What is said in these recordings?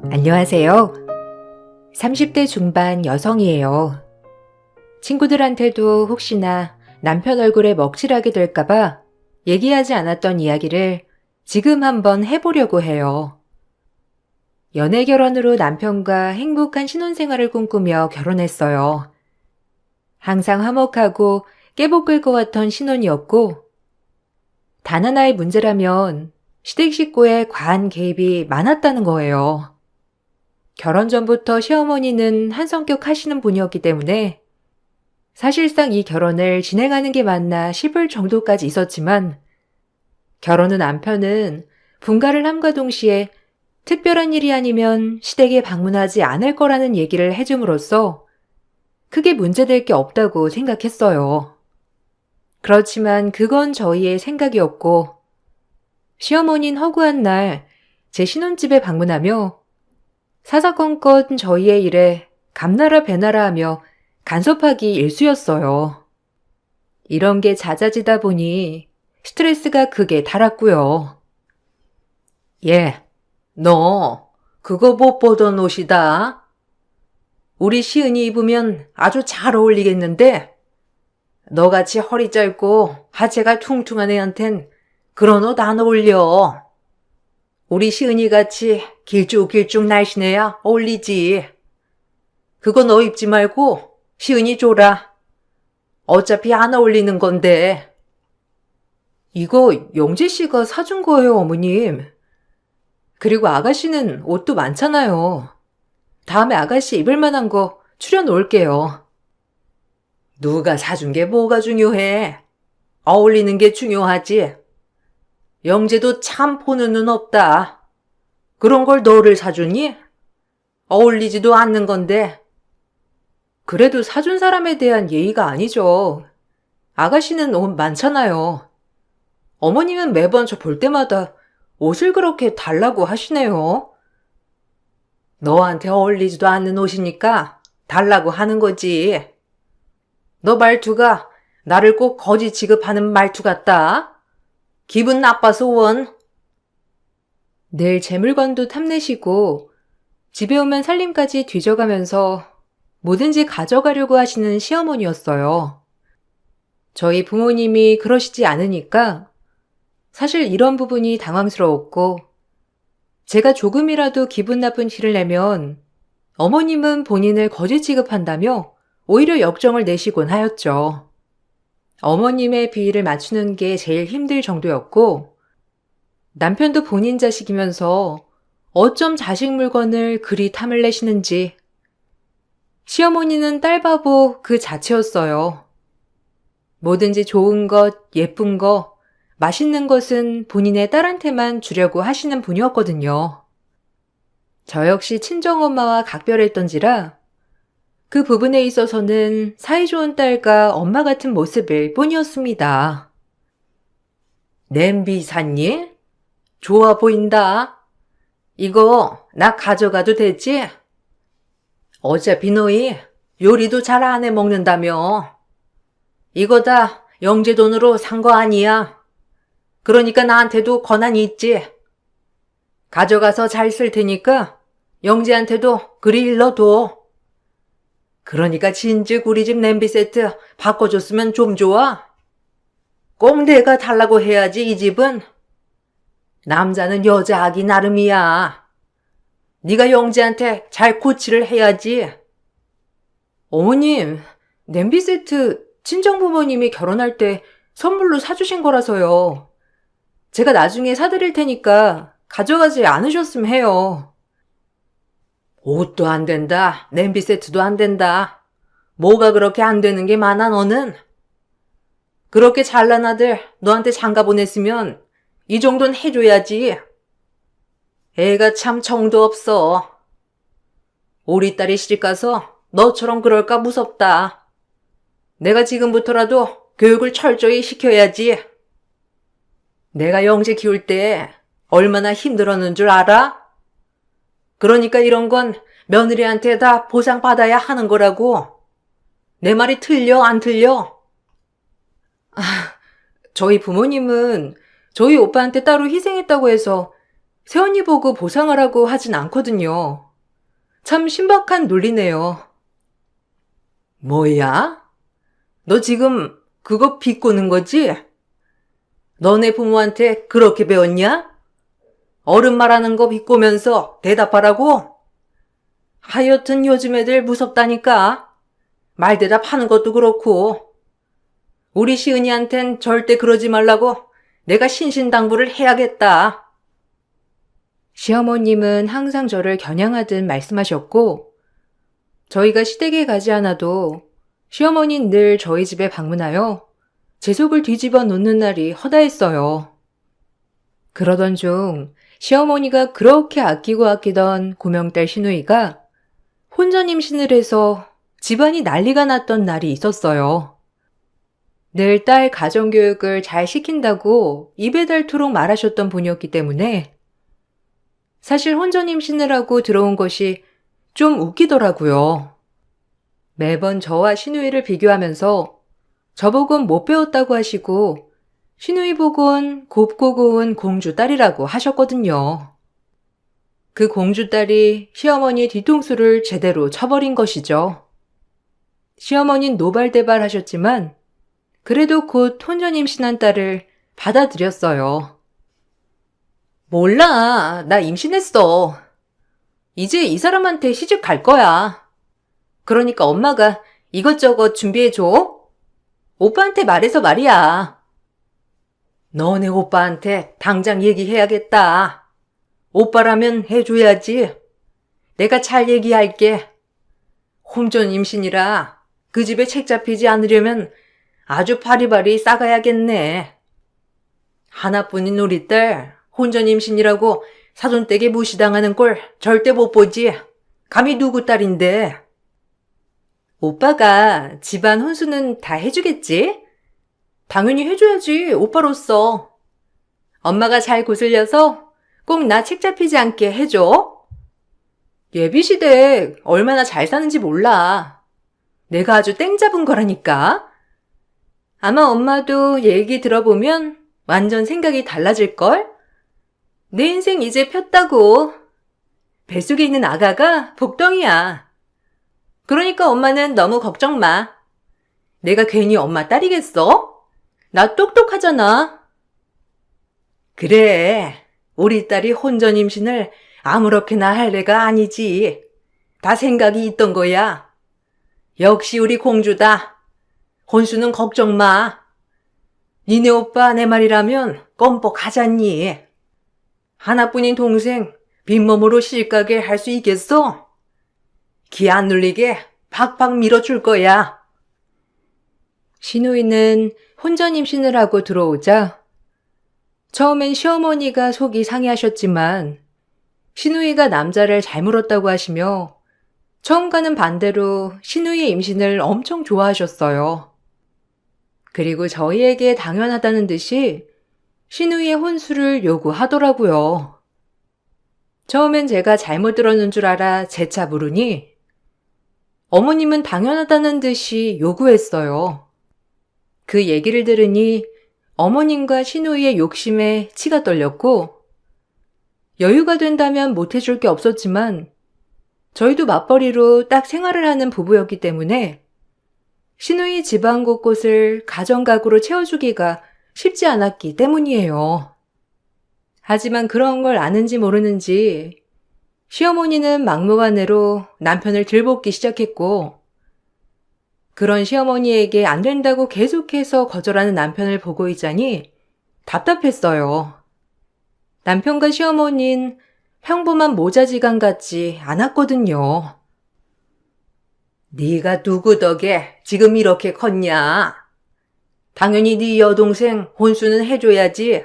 안녕하세요. 30대 중반 여성이에요. 친구들한테도 혹시나 남편 얼굴에 먹칠하게 될까봐 얘기하지 않았던 이야기를 지금 한번 해보려고 해요. 연애 결혼으로 남편과 행복한 신혼생활을 꿈꾸며 결혼했어요. 항상 화목하고 깨볶을 것 같던 신혼이었고, 단 하나의 문제라면 시댁 식구의 과한 개입이 많았다는 거예요. 결혼 전부터 시어머니는 한 성격 하시는 분이었기 때문에 사실상 이 결혼을 진행하는 게 맞나 싶을 정도까지 있었지만, 결혼 후 남편은 분가를 함과 동시에 특별한 일이 아니면 시댁에 방문하지 않을 거라는 얘기를 해줌으로써 크게 문제될 게 없다고 생각했어요. 그렇지만 그건 저희의 생각이었고, 시어머니는 허구한 날 제 신혼집에 방문하며 사사건건 저희의 일에 감나라 배나라 하며 간섭하기 일쑤였어요. 이런 게 잦아지다 보니 스트레스가 크게 달았고요. 얘, 너 그거 못 보던 옷이다. 우리 시은이 입으면 아주 잘 어울리겠는데, 너같이 허리 짧고 하체가 퉁퉁한 애한텐 그런 옷 안 어울려. 우리 시은이같이 길쭉길쭉 날씬해야 어울리지. 그거 너 입지 말고 시은이 줘라. 어차피 안 어울리는 건데. 이거 영재 씨가 사준 거예요, 어머님. 그리고 아가씨는 옷도 많잖아요. 다음에 아가씨 입을 만한 거 추려 놓을게요. 누가 사준 게 뭐가 중요해? 어울리는 게 중요하지. 영재도 참 보는 눈 없다. 그런 걸 너를 사주니? 어울리지도 않는 건데. 그래도 사준 사람에 대한 예의가 아니죠. 아가씨는 옷 많잖아요. 어머님은 매번 저 볼 때마다 옷을 그렇게 달라고 하시네요. 너한테 어울리지도 않는 옷이니까 달라고 하는 거지. 너 말투가 나를 꼭 거지 취급하는 말투 같다. 기분 나빠서 원. 늘 제 물건도 탐내시고 집에 오면 살림까지 뒤져가면서 뭐든지 가져가려고 하시는 시어머니였어요. 저희 부모님이 그러시지 않으니까 사실 이런 부분이 당황스러웠고, 제가 조금이라도 기분 나쁜 티를 내면 어머님은 본인을 거지 취급한다며 오히려 역정을 내시곤 하였죠. 어머님의 비위를 맞추는 게 제일 힘들 정도였고, 남편도 본인 자식이면서 어쩜 자식 물건을 그리 탐을 내시는지, 시어머니는 딸바보 그 자체였어요. 뭐든지 좋은 것, 예쁜 거, 맛있는 것은 본인의 딸한테만 주려고 하시는 분이었거든요. 저 역시 친정엄마와 각별했던지라 그 부분에 있어서는 사이좋은 딸과 엄마 같은 모습일 뿐이었습니다. 냄비 샀니? 좋아 보인다. 이거 나 가져가도 되지? 어차피 너희 요리도 잘 안 해 먹는다며. 이거 다 영재 돈으로 산 거 아니야. 그러니까 나한테도 권한이 있지. 가져가서 잘 쓸 테니까 영재한테도 그리 일러둬. 그러니까 진즉 우리 집 냄비 세트 바꿔줬으면 좀 좋아. 꼭 내가 달라고 해야지 이 집은. 남자는 여자 하기 나름이야. 네가 영재한테 잘 코치를 해야지. 어머님, 냄비 세트 친정부모님이 결혼할 때 선물로 사주신 거라서요. 제가 나중에 사드릴 테니까 가져가지 않으셨으면 해요. 옷도 안 된다. 냄비 세트도 안 된다. 뭐가 그렇게 안 되는 게 많아 너는? 그렇게 잘난 아들 너한테 장가 보냈으면 이 정도는 해줘야지. 애가 참 정도 없어. 우리 딸이 시집가서 너처럼 그럴까 무섭다. 내가 지금부터라도 교육을 철저히 시켜야지. 내가 영재 키울 때 얼마나 힘들었는 줄 알아? 그러니까 이런 건 며느리한테 다 보상받아야 하는 거라고. 내 말이 틀려 안 틀려? 저희 부모님은 저희 오빠한테 따로 희생했다고 해서 새언니 보고 보상하라고 하진 않거든요. 참 신박한 논리네요. 뭐야? 너 지금 그거 비꼬는 거지? 너네 부모한테 그렇게 배웠냐? 어른 말하는 거 비꼬면서 대답하라고? 하여튼 요즘 애들 무섭다니까. 말 대답하는 것도 그렇고. 우리 시은이한텐 절대 그러지 말라고 내가 신신당부를 해야겠다. 시어머님은 항상 저를 겨냥하듯 말씀하셨고, 저희가 시댁에 가지 않아도 시어머니는 늘 저희 집에 방문하여 제 속을 뒤집어 놓는 날이 허다했어요. 그러던 중 시어머니가 그렇게 아끼던 고명딸 시누이가 혼전 임신을 해서 집안이 난리가 났던 날이 있었어요. 늘 딸 가정교육을 잘 시킨다고 입에 닳도록 말하셨던 분이었기 때문에 사실 혼전 임신을 하고 들어온 것이 좀 웃기더라고요. 매번 저와 시누이를 비교하면서 저보곤 못 배웠다고 하시고 시누이 보곤 곱고 고운 공주딸이라고 하셨거든요. 그 공주딸이 시어머니의 뒤통수를 제대로 쳐버린 것이죠. 시어머니는 노발대발 하셨지만 그래도 곧 혼전 임신한 딸을 받아들였어요. 몰라, 나 임신했어. 이제 이 사람한테 시집 갈 거야. 그러니까 엄마가 이것저것 준비해줘. 오빠한테 말해서 말이야. 너네 오빠한테 당장 얘기해야겠다. 오빠라면 해줘야지. 내가 잘 얘기할게. 혼전 임신이라 그 집에 책 잡히지 않으려면 아주 바리바리 싸가야겠네. 하나뿐인 우리 딸 혼전 임신이라고 사돈댁에 무시당하는 꼴 절대 못 보지. 감히 누구 딸인데. 오빠가 집안 혼수는 다 해주겠지? 당연히 해줘야지, 오빠로서. 엄마가 잘 거슬려서 꼭 나 책 잡히지 않게 해줘. 예비시댁 얼마나 잘 사는지 몰라. 내가 아주 땡 잡은 거라니까. 아마 엄마도 얘기 들어보면 완전 생각이 달라질걸? 내 인생 이제 폈다고. 뱃속에 있는 아가가 복덩이야. 그러니까 엄마는 너무 걱정 마. 내가 괜히 엄마 딸이겠어? 나 똑똑하잖아. 그래, 우리 딸이 혼전 임신을 아무렇게나 할 애가 아니지. 다 생각이 있던 거야. 역시 우리 공주다. 혼수는 걱정 마. 니네 오빠 내 말이라면 껌뻑 하잖니. 하나뿐인 동생 빈몸으로 실가게 할 수 있겠어? 기 안 눌리게 팍팍 밀어줄 거야. 시누이는 혼전 임신을 하고 들어오자 처음엔 시어머니가 속이 상해하셨지만 시누이가 남자를 잘 물었다고 하시며 처음과는 반대로 시누이의 임신을 엄청 좋아하셨어요. 그리고 저희에게 당연하다는 듯이 시누이의 혼수를 요구하더라고요. 처음엔 제가 잘못 들었는 줄 알아 재차 물으니 어머님은 당연하다는 듯이 요구했어요. 그 얘기를 들으니 어머님과 시누이의 욕심에 치가 떨렸고 여유가 된다면 못해줄 게 없었지만 저희도 맞벌이로 딱 생활을 하는 부부였기 때문에 시누이 집안 곳곳을 가정가구로 채워주기가 쉽지 않았기 때문이에요. 하지만 그런 걸 아는지 모르는지 시어머니는 막무가내로 남편을 들볶기 시작했고 그런 시어머니에게 안 된다고 계속해서 거절하는 남편을 보고 있자니 답답했어요. 남편과 시어머니는 평범한 모자지간 같지 않았거든요. 네가 누구 덕에 지금 이렇게 컸냐? 당연히 네 여동생 혼수는 해줘야지.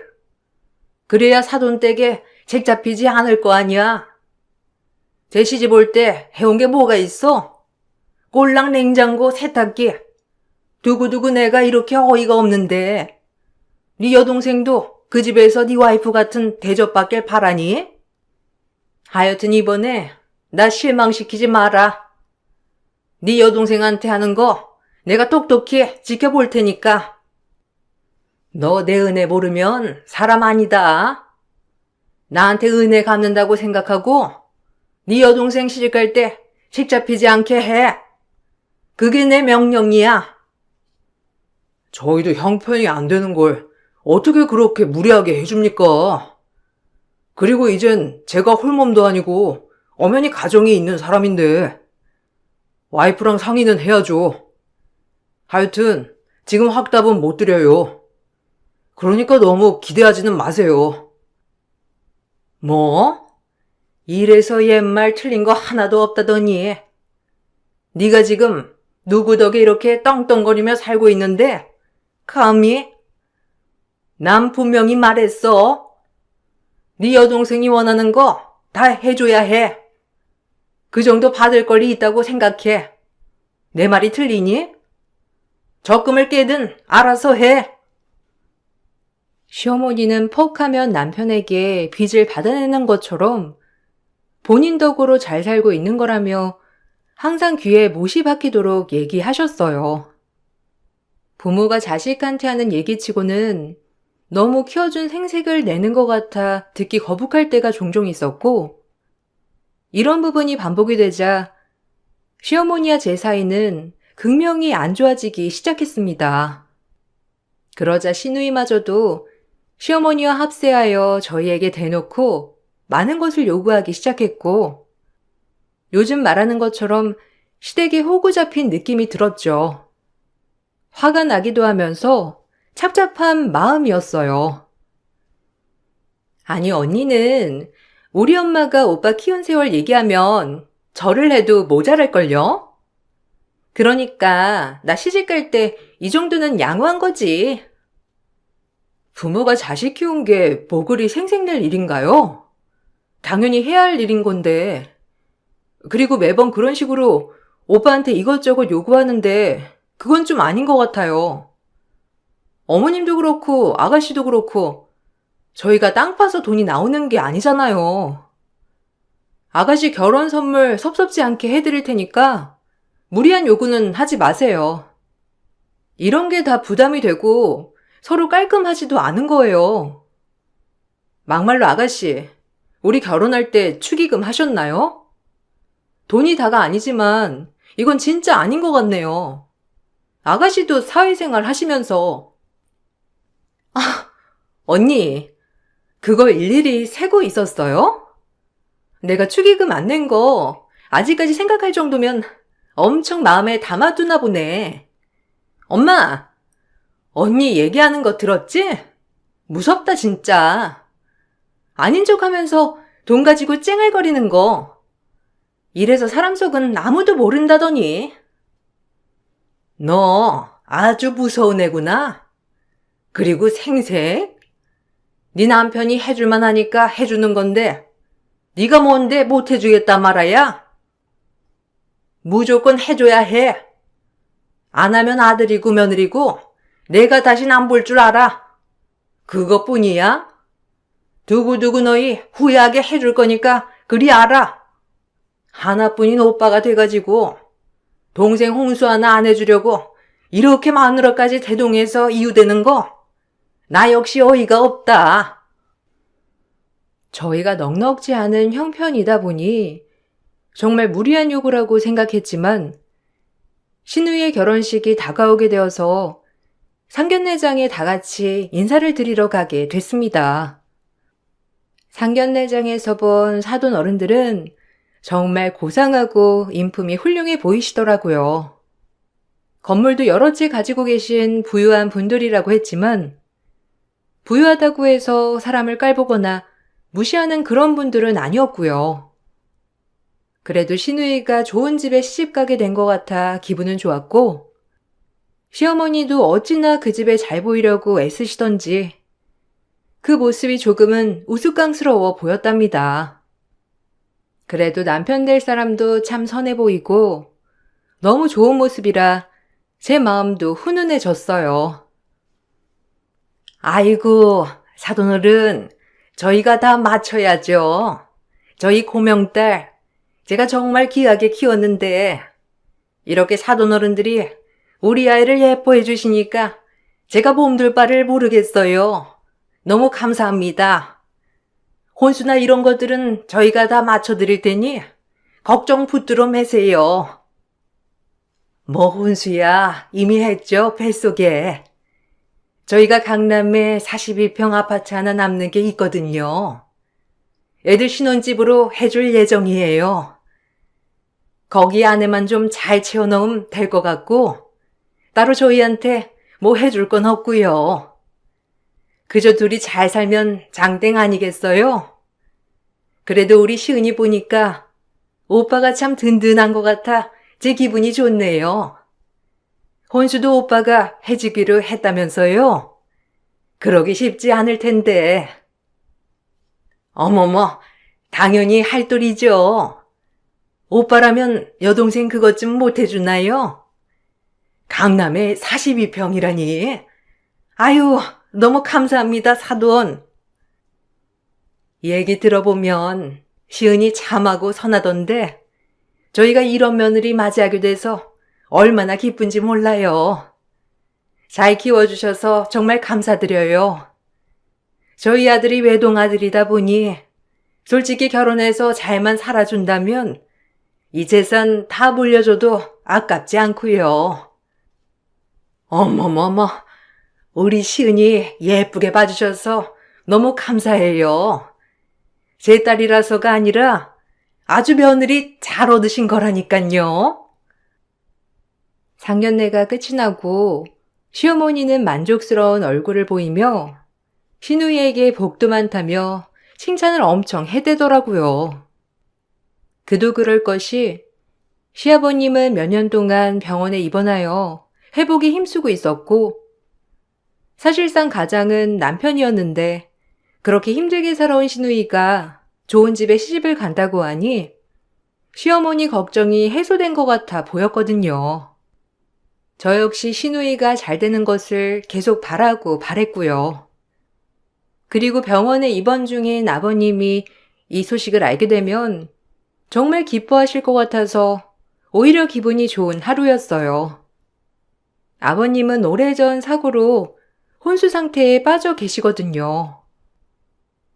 그래야 사돈댁에 책 잡히지 않을 거 아니야. 제 시집 올 때 해온 게 뭐가 있어? 꼴랑 냉장고, 세탁기. 두고두고 내가 이렇게 어이가 없는데 네 여동생도 그 집에서 네 와이프 같은 대접받길 바라니? 하여튼 이번에 나 실망시키지 마라. 네 여동생한테 하는 거 내가 똑똑히 지켜볼 테니까. 너 내 은혜 모르면 사람 아니다. 나한테 은혜 갚는다고 생각하고 네 여동생 시집갈 때 식 잡히지 않게 해. 그게 내 명령이야. 저희도 형편이 안 되는 걸 어떻게 그렇게 무리하게 해줍니까? 그리고 이젠 제가 홀몸도 아니고 엄연히 가정이 있는 사람인데 와이프랑 상의는 해야죠. 하여튼 지금 확답은 못 드려요. 그러니까 너무 기대하지는 마세요. 뭐? 이래서 옛말 틀린 거 하나도 없다더니 네가 지금 누구 덕에 이렇게 떵떵거리며 살고 있는데 감히? 난 분명히 말했어. 네 여동생이 원하는 거 다 해줘야 해. 그 정도 받을 권리 있다고 생각해. 내 말이 틀리니? 적금을 깨든 알아서 해. 시어머니는 퍽 하면 남편에게 빚을 받아내는 것처럼 본인 덕으로 잘 살고 있는 거라며 항상 귀에 못이 박히도록 얘기하셨어요. 부모가 자식한테 하는 얘기치고는 너무 키워준 생색을 내는 것 같아 듣기 거북할 때가 종종 있었고, 이런 부분이 반복이 되자 시어머니와 제 사이는 극명히 안 좋아지기 시작했습니다. 그러자 시누이마저도 시어머니와 합세하여 저희에게 대놓고 많은 것을 요구하기 시작했고, 요즘 말하는 것처럼 시댁에 호구 잡힌 느낌이 들었죠. 화가 나기도 하면서 착잡한 마음이었어요. 아니, 언니는 우리 엄마가 오빠 키운 세월 얘기하면 절을 해도 모자랄걸요? 그러니까 나 시집갈 때 이 정도는 양호한 거지. 부모가 자식 키운 게 뭐 그리 생색낼 일인가요? 당연히 해야 할 일인 건데. 그리고 매번 그런 식으로 오빠한테 이것저것 요구하는데 그건 좀 아닌 것 같아요. 어머님도 그렇고 아가씨도 그렇고 저희가 땅 파서 돈이 나오는 게 아니잖아요. 아가씨 결혼 선물 섭섭지 않게 해드릴 테니까 무리한 요구는 하지 마세요. 이런 게 다 부담이 되고 서로 깔끔하지도 않은 거예요. 막말로 아가씨, 우리 결혼할 때 축의금 하셨나요? 돈이 다가 아니지만 이건 진짜 아닌 것 같네요. 아가씨도 사회생활 하시면서. 언니, 그걸 일일이 세고 있었어요? 내가 축의금 안 낸 거 아직까지 생각할 정도면 엄청 마음에 담아두나 보네. 엄마, 언니 얘기하는 거 들었지? 무섭다 진짜. 아닌 척하면서 돈 가지고 쨍얼거리는 거. 이래서 사람 속은 아무도 모른다더니. 너 아주 무서운 애구나. 그리고 생색. 네 남편이 해줄만 하니까 해주는 건데 네가 뭔데 못 해주겠다 말아야? 무조건 해줘야 해. 안 하면 아들이고 며느리고 내가 다신 안 볼 줄 알아. 그것뿐이야. 두고두고 너희 후회하게 해줄 거니까 그리 알아. 하나뿐인 오빠가 돼가지고 동생 홍수 하나 안 해주려고 이렇게 마누라까지 대동해서 이유되는 거 나 역시 어이가 없다. 저희가 넉넉지 않은 형편이다 보니 정말 무리한 요구라고 생각했지만 시누이의 결혼식이 다가오게 되어서 상견례장에 다 같이 인사를 드리러 가게 됐습니다. 상견례장에서 본 사돈 어른들은 정말 고상하고 인품이 훌륭해 보이시더라고요. 건물도 여러 채 가지고 계신 부유한 분들이라고 했지만 부유하다고 해서 사람을 깔보거나 무시하는 그런 분들은 아니었고요. 그래도 시누이가 좋은 집에 시집가게 된 것 같아 기분은 좋았고 시어머니도 어찌나 그 집에 잘 보이려고 애쓰시던지 그 모습이 조금은 우스꽝스러워 보였답니다. 그래도 남편 될 사람도 참 선해 보이고 너무 좋은 모습이라 제 마음도 훈훈해졌어요. 아이고, 사돈어른, 저희가 다 맞춰야죠. 저희 고명딸, 제가 정말 귀하게 키웠는데 이렇게 사돈어른들이 우리 아이를 예뻐해 주시니까 제가 몸둘 바를 모르겠어요. 너무 감사합니다. 혼수나 이런 것들은 저희가 다 맞춰드릴 테니 걱정 붙들어 매세요. 뭐 혼수야, 이미 했죠, 뱃속에. 저희가 강남에 42평 아파트 하나 남는 게 있거든요. 애들 신혼집으로 해줄 예정이에요. 거기 안에만 좀 잘 채워넣으면 될 것 같고 따로 저희한테 뭐 해줄 건 없고요. 그저 둘이 잘 살면 장땡 아니겠어요? 그래도 우리 시은이 보니까 오빠가 참 든든한 것 같아 제 기분이 좋네요. 혼수도 오빠가 해주기로 했다면서요? 그러기 쉽지 않을 텐데. 어머머, 당연히 할 도리죠. 오빠라면 여동생 그것 좀 못 해주나요? 강남에 42평이라니. 아유, 너무 감사합니다, 사돈. 얘기 들어보면 시은이 참하고 선하던데 저희가 이런 며느리 맞이하게 돼서 얼마나 기쁜지 몰라요. 잘 키워주셔서 정말 감사드려요. 저희 아들이 외동아들이다 보니 솔직히 결혼해서 잘만 살아준다면 이 재산 다 물려줘도 아깝지 않고요. 어머머머, 우리 시은이 예쁘게 봐주셔서 너무 감사해요. 제 딸이라서가 아니라 아주 며느리 잘 얻으신 거라니깐요. 상견례가 끝이 나고 시어머니는 만족스러운 얼굴을 보이며 시누이에게 복도 많다며 칭찬을 엄청 해대더라고요. 그도 그럴 것이 시아버님은 몇 년 동안 병원에 입원하여 회복에 힘쓰고 있었고 사실상 가장은 남편이었는데 그렇게 힘들게 살아온 시누이가 좋은 집에 시집을 간다고 하니 시어머니 걱정이 해소된 것 같아 보였거든요. 저 역시 시누이가 잘 되는 것을 계속 바라고 바랬고요. 그리고 병원에 입원 중인 아버님이 이 소식을 알게 되면 정말 기뻐하실 것 같아서 오히려 기분이 좋은 하루였어요. 아버님은 오래전 사고로 혼수 상태에 빠져 계시거든요.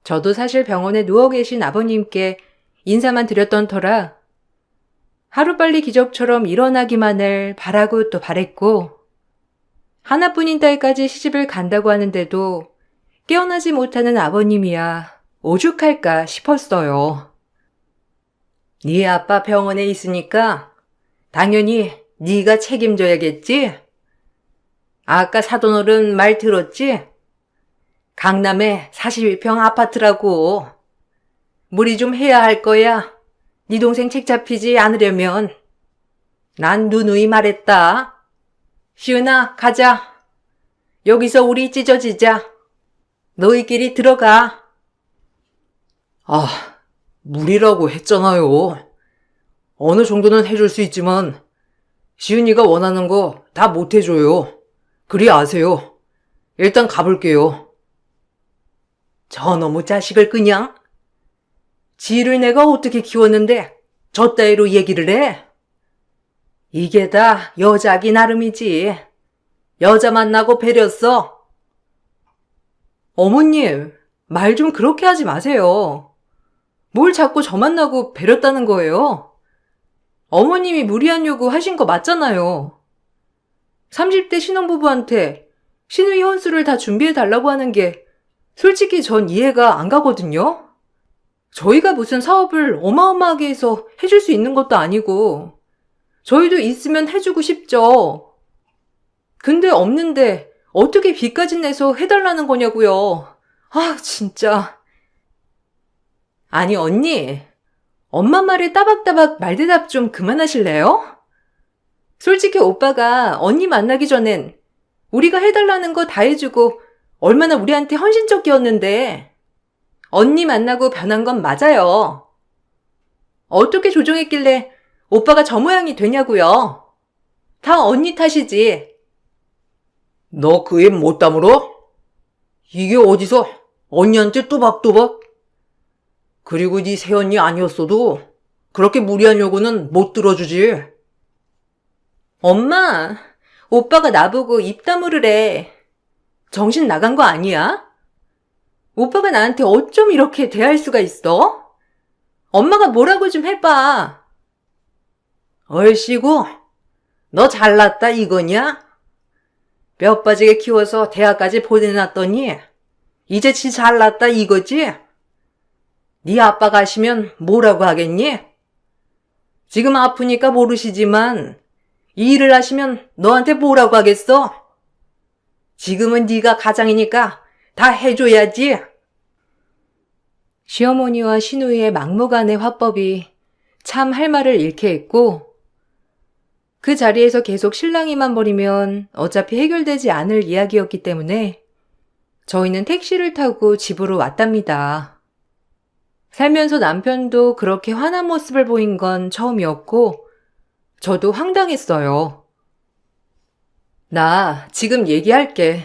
저도 사실 병원에 누워 계신 아버님께 인사만 드렸던 터라 하루빨리 기적처럼 일어나기만을 바라고 또 바랬고 하나뿐인 딸까지 시집을 간다고 하는데도 깨어나지 못하는 아버님이야 오죽할까 싶었어요. 네 아빠 병원에 있으니까 당연히 네가 책임져야겠지? 아까 사돈어른 말 들었지? 강남에 42평 아파트라고. 무리 좀 해야 할 거야. 네 동생 책 잡히지 않으려면. 난 누누이 말했다. 시은아, 가자. 여기서 우리 찢어지자. 너희끼리 들어가. 아, 무리라고 했잖아요. 어느 정도는 해줄 수 있지만 시은이가 원하는 거 다 못 해줘요. 그리 아세요. 일단 가볼게요. 저놈의 자식을 그냥? 지를 내가 어떻게 키웠는데 저 따위로 얘기를 해? 이게 다 여자기 나름이지. 여자 만나고 배렸어. 어머님, 말 좀 그렇게 하지 마세요. 뭘 자꾸 저 만나고 배렸다는 거예요? 어머님이 무리한 요구 하신 거 맞잖아요. 30대 신혼부부한테 시누이 혼수를 다 준비해달라고 하는 게 솔직히 전 이해가 안 가거든요. 저희가 무슨 사업을 어마어마하게 해서 해줄 수 있는 것도 아니고 저희도 있으면 해주고 싶죠. 근데 없는데 어떻게 빚까지 내서 해달라는 거냐고요. 아, 진짜. 아니, 언니. 엄마 말에 따박따박 말대답 좀 그만하실래요? 솔직히 오빠가 언니 만나기 전엔 우리가 해달라는 거 다 해주고 얼마나 우리한테 헌신적이었는데 언니 만나고 변한 건 맞아요. 어떻게 조종했길래 오빠가 저 모양이 되냐고요. 다 언니 탓이지. 너 그 입 못 다물어? 이게 어디서 언니한테 또박또박? 그리고 네 새언니 아니었어도 그렇게 무리한 요구는 못 들어주지. 엄마, 오빠가 나보고 입 다물으래. 정신 나간 거 아니야? 오빠가 나한테 어쩜 이렇게 대할 수가 있어? 엄마가 뭐라고 좀 해봐. 얼씨구, 너 잘났다 이거냐? 뼈 빠지게 키워서 대학까지 보내놨더니 이제 지 잘났다 이거지? 네 아빠 가시면 뭐라고 하겠니? 지금 아프니까 모르시지만 이 일을 하시면 너한테 뭐라고 하겠어? 지금은 네가 가장이니까 다 해줘야지. 시어머니와 시누이의 막무가내 화법이 참 할 말을 잃게 했고, 그 자리에서 계속 실랑이만 벌이면 어차피 해결되지 않을 이야기였기 때문에 저희는 택시를 타고 집으로 왔답니다. 살면서 남편도 그렇게 화난 모습을 보인 건 처음이었고 저도 황당했어요. 나 지금 얘기할게.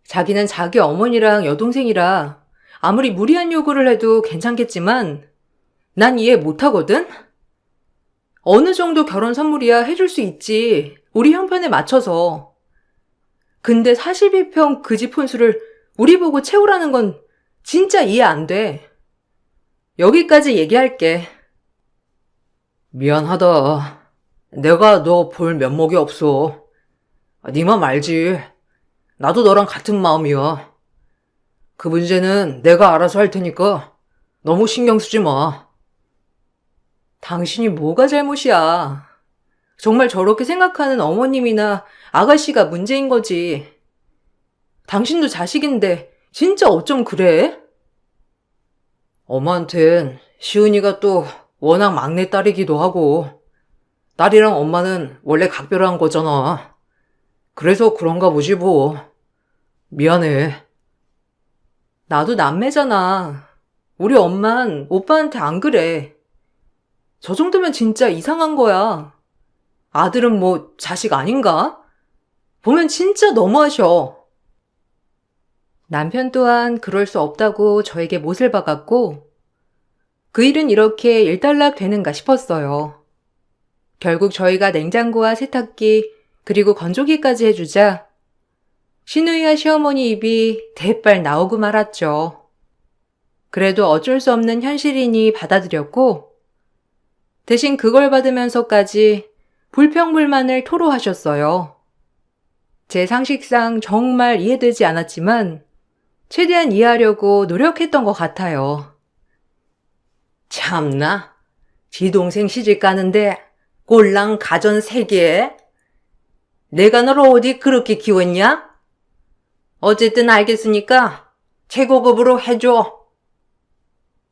자기는 자기 어머니랑 여동생이라 아무리 무리한 요구를 해도 괜찮겠지만 난 이해 못하거든? 어느 정도 결혼 선물이야 해줄 수 있지. 우리 형편에 맞춰서. 근데 42평 그 집 혼수를 우리 보고 채우라는 건 진짜 이해 안 돼. 여기까지 얘기할게. 미안하다. 내가 너 볼 면목이 없어. 네 맘 알지. 나도 너랑 같은 마음이야. 그 문제는 내가 알아서 할 테니까 너무 신경 쓰지 마. 당신이 뭐가 잘못이야. 정말 저렇게 생각하는 어머님이나 아가씨가 문제인 거지. 당신도 자식인데 진짜 어쩜 그래? 엄마한텐 시은이가 또 워낙 막내딸이기도 하고 딸이랑 엄마는 원래 각별한 거잖아. 그래서 그런가 보지 뭐. 미안해. 나도 남매잖아. 우리 엄만 오빠한테 안 그래. 저 정도면 진짜 이상한 거야. 아들은 뭐 자식 아닌가? 보면 진짜 너무하셔. 남편 또한 그럴 수 없다고 저에게 못을 박았고 그 일은 이렇게 일단락 되는가 싶었어요. 결국 저희가 냉장고와 세탁기 그리고 건조기까지 해주자 시누이와 시어머니 입이 대빨 나오고 말았죠. 그래도 어쩔 수 없는 현실이니 받아들였고 대신 그걸 받으면서까지 불평불만을 토로하셨어요. 제 상식상 정말 이해되지 않았지만 최대한 이해하려고 노력했던 것 같아요. 참나, 지 동생 시집 가는데 꼴랑 가전 3개? 내가 너를 어디 그렇게 키웠냐? 어쨌든 알겠으니까 최고급으로 해줘.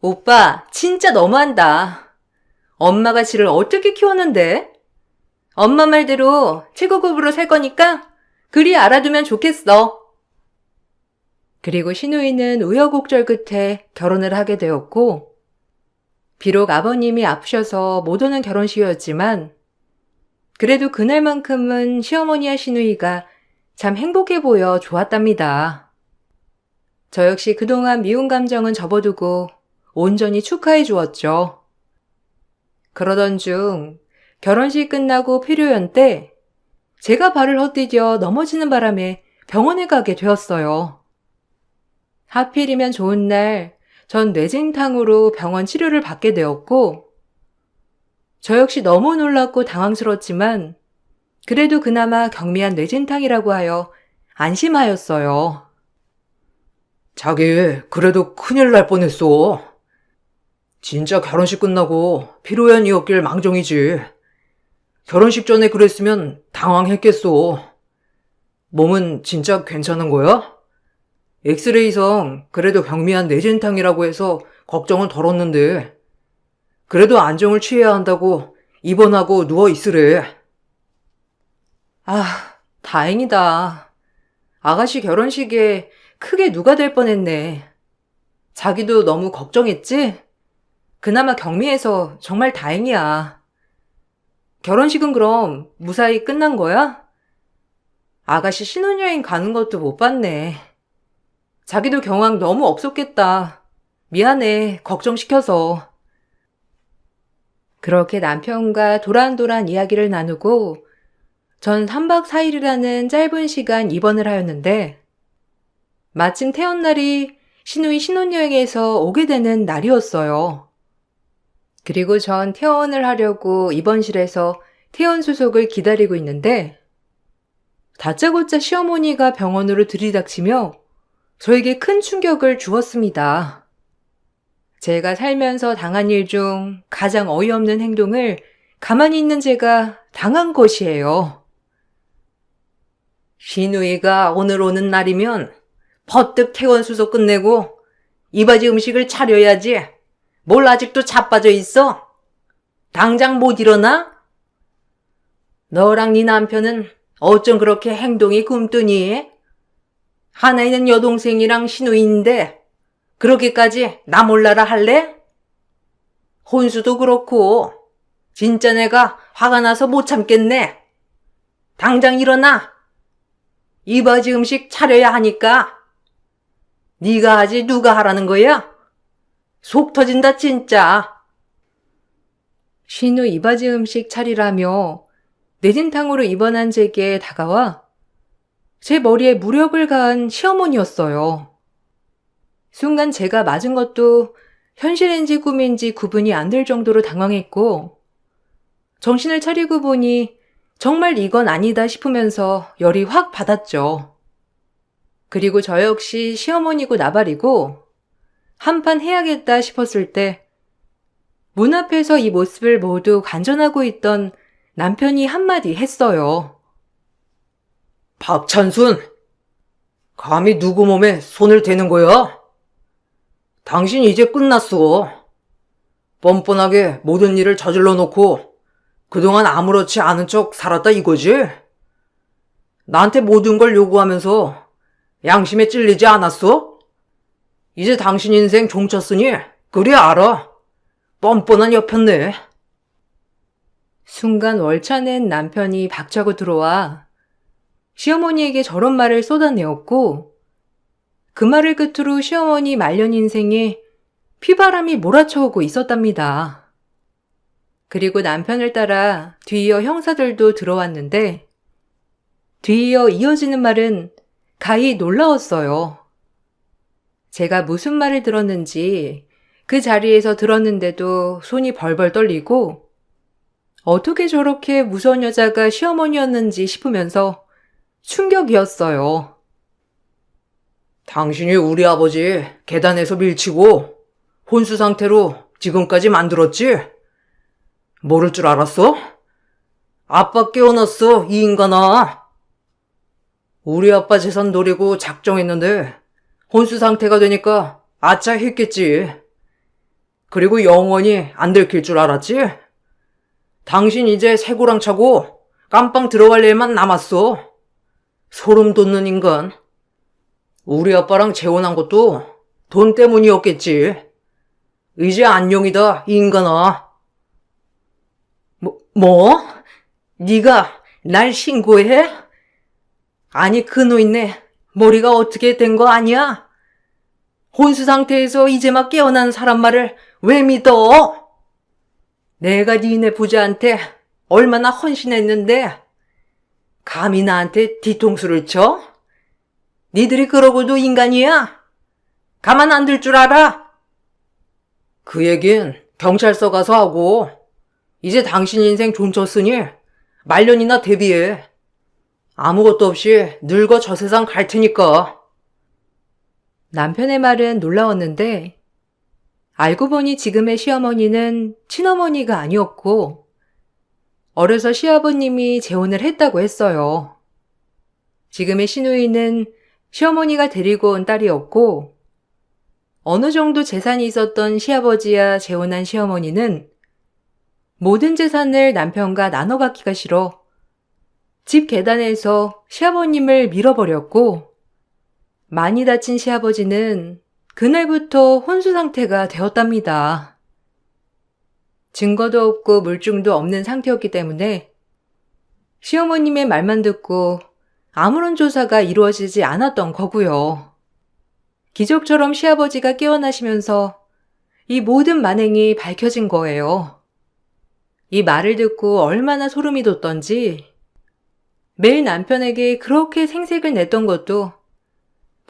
오빠, 진짜 너무한다. 엄마가 지를 어떻게 키웠는데? 엄마 말대로 최고급으로 살 거니까 그리 알아두면 좋겠어. 그리고 시누이는 우여곡절 끝에 결혼을 하게 되었고 비록 아버님이 아프셔서 못 오는 결혼식이었지만 그래도 그날만큼은 시어머니와 시누이가 참 행복해 보여 좋았답니다. 저 역시 그동안 미운 감정은 접어두고 온전히 축하해 주었죠. 그러던 중 결혼식 끝나고 피료연 때 제가 발을 헛디뎌 넘어지는 바람에 병원에 가게 되었어요. 하필이면 좋은 날 전 뇌진탕으로 병원 치료를 받게 되었고 저 역시 너무 놀랍고 당황스러웠지만 그래도 그나마 경미한 뇌진탕이라고 하여 안심하였어요. 자기 그래도 큰일 날 뻔했어. 진짜 결혼식 끝나고 피로연이었길 망정이지. 결혼식 전에 그랬으면 당황했겠어. 몸은 진짜 괜찮은 거야? 엑스레이상 그래도 경미한 뇌진탕이라고 해서 걱정은 덜었는데 그래도 안정을 취해야 한다고 입원하고 누워있으래. 아, 다행이다. 아가씨 결혼식에 크게 누가 될 뻔했네. 자기도 너무 걱정했지? 그나마 경미해서 정말 다행이야. 결혼식은 그럼 무사히 끝난 거야? 아가씨 신혼여행 가는 것도 못 봤네. 자기도 경황 너무 없었겠다. 미안해, 걱정시켜서. 그렇게 남편과 도란도란 이야기를 나누고 전 3박 4일이라는 짧은 시간 입원을 하였는데 마침 태어날이 시누이 신혼여행에서 오게 되는 날이었어요. 그리고 전 퇴원을 하려고 입원실에서 퇴원 수속을 기다리고 있는데 다짜고짜 시어머니가 병원으로 들이닥치며 저에게 큰 충격을 주었습니다. 제가 살면서 당한 일 중 가장 어이없는 행동을 가만히 있는 제가 당한 것이에요. 시누이가 오늘 오는 날이면 버뜩 퇴원 수속 끝내고 이바지 음식을 차려야지. 뭘 아직도 자빠져 있어? 당장 못 일어나? 너랑 네 남편은 어쩜 그렇게 행동이 굼뜨니? 하나이는 여동생이랑 시누이인데 그렇게까지 나 몰라라 할래? 혼수도 그렇고 진짜 내가 화가 나서 못 참겠네. 당장 일어나. 이바지 음식 차려야 하니까. 네가 하지 누가 하라는 거야? 속 터진다 진짜. 신우 이바지 음식 차리라며 내진탕으로 입원한 제게 다가와 제 머리에 무력을 가한 시어머니였어요. 순간 제가 맞은 것도 현실인지 꿈인지 구분이 안 될 정도로 당황했고 정신을 차리고 보니 정말 이건 아니다 싶으면서 열이 확 받았죠. 그리고 저 역시 시어머니고 나발이고 한판 해야겠다 싶었을 때 문 앞에서 이 모습을 모두 관전하고 있던 남편이 한마디 했어요. 박찬순, 감히 누구 몸에 손을 대는 거야? 당신 이제 끝났어. 뻔뻔하게 모든 일을 저질러 놓고 그동안 아무렇지 않은 척 살았다 이거지? 나한테 모든 걸 요구하면서 양심에 찔리지 않았어? 이제 당신 인생 종쳤으니 그리 알아. 뻔뻔한 여편네. 순간 월차낸 남편이 박차고 들어와 시어머니에게 저런 말을 쏟아내었고 그 말을 끝으로 시어머니 말년 인생에 피바람이 몰아쳐오고 있었답니다. 그리고 남편을 따라 뒤이어 형사들도 들어왔는데 뒤이어 이어지는 말은 가히 놀라웠어요. 제가 무슨 말을 들었는지 그 자리에서 들었는데도 손이 벌벌 떨리고 어떻게 저렇게 무서운 여자가 시어머니였는지 싶으면서 충격이었어요. 당신이 우리 아버지 계단에서 밀치고 혼수 상태로 지금까지 만들었지? 모를 줄 알았어? 아빠 깨어났어, 이 인간아. 우리 아빠 재산 노리고 작정했는데 혼수 상태가 되니까 아차 했겠지. 그리고 영원히 안 들킬 줄 알았지? 당신 이제 새고랑 차고 깜빵 들어갈 일만 남았어. 소름 돋는 인간. 우리 아빠랑 재혼한 것도 돈 때문이었겠지. 이제 안녕이다, 이 인간아. 뭐? 네가 날 신고해? 아니 그 노인네 머리가 어떻게 된 거 아니야? 혼수 상태에서 이제 막 깨어난 사람 말을 왜 믿어? 내가 니네 부자한테 얼마나 헌신했는데 감히 나한테 뒤통수를 쳐? 니들이 그러고도 인간이야? 가만 안 둘 줄 알아? 그 얘긴 경찰서 가서 하고 이제 당신 인생 존쳤으니 말년이나 대비해. 아무것도 없이 늙어 저 세상 갈 테니까. 남편의 말은 놀라웠는데 알고 보니 지금의 시어머니는 친어머니가 아니었고 어려서 시아버님이 재혼을 했다고 했어요. 지금의 시누이는 시어머니가 데리고 온 딸이었고 어느 정도 재산이 있었던 시아버지야 재혼한 시어머니는 모든 재산을 남편과 나눠 갖기가 싫어 집 계단에서 시아버님을 밀어버렸고 많이 다친 시아버지는 그날부터 혼수 상태가 되었답니다. 증거도 없고 물증도 없는 상태였기 때문에 시어머님의 말만 듣고 아무런 조사가 이루어지지 않았던 거고요. 기적처럼 시아버지가 깨어나시면서 이 모든 만행이 밝혀진 거예요. 이 말을 듣고 얼마나 소름이 돋던지 매일 남편에게 그렇게 생색을 냈던 것도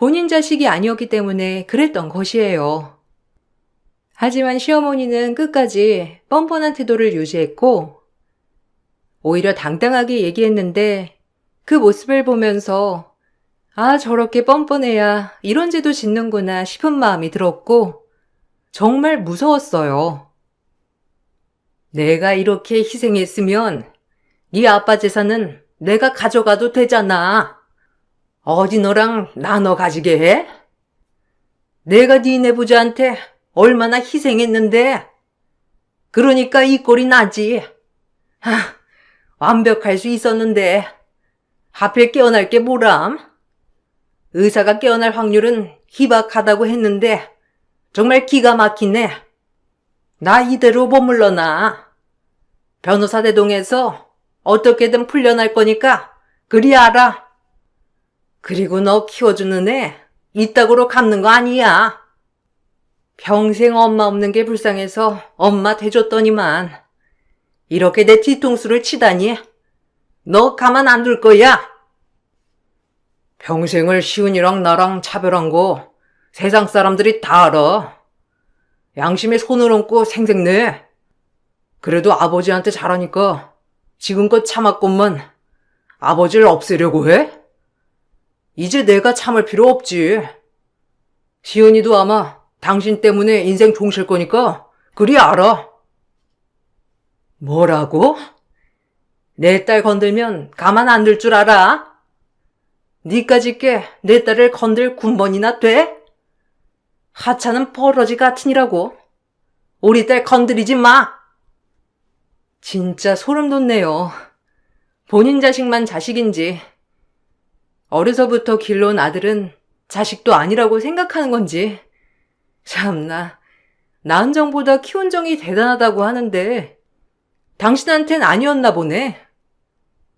본인 자식이 아니었기 때문에 그랬던 것이에요. 하지만 시어머니는 끝까지 뻔뻔한 태도를 유지했고 오히려 당당하게 얘기했는데 그 모습을 보면서 아, 저렇게 뻔뻔해야 이런 죄도 짓는구나 싶은 마음이 들었고 정말 무서웠어요. 내가 이렇게 희생했으면 네 아빠 재산은 내가 가져가도 되잖아. 어디 너랑 나눠 가지게 해? 내가 니네 부자한테 얼마나 희생했는데. 그러니까 이 꼴이 나지. 완벽할 수 있었는데 하필 깨어날 게 뭐람? 의사가 깨어날 확률은 희박하다고 했는데 정말 기가 막히네. 나 이대로 못 물러나. 변호사 대동해서 어떻게든 풀려날 거니까 그리 알아. 그리고 너 키워주는 애 이따구로 갚는 거 아니야. 평생 엄마 없는 게 불쌍해서 엄마 대줬더니만 이렇게 내 뒤통수를 치다니. 너 가만 안 둘 거야. 평생을 시은이랑 나랑 차별한 거 세상 사람들이 다 알아. 양심에 손을 얹고 생색내. 그래도 아버지한테 잘하니까 지금껏 참았건만 아버지를 없애려고 해? 이제 내가 참을 필요 없지. 시은이도 아마 당신 때문에 인생 종실 거니까 그리 알아. 뭐라고? 내 딸 건들면 가만 안 둘 줄 알아? 니까짓게 내 딸을 건들 군번이나 돼? 하찮은 버러지 같으니라고. 우리 딸 건드리지 마. 진짜 소름 돋네요. 본인 자식만 자식인지 어려서부터 길러온 아들은 자식도 아니라고 생각하는 건지 참나. 낳은 정보다 키운 정이 대단하다고 하는데 당신한텐 아니었나 보네.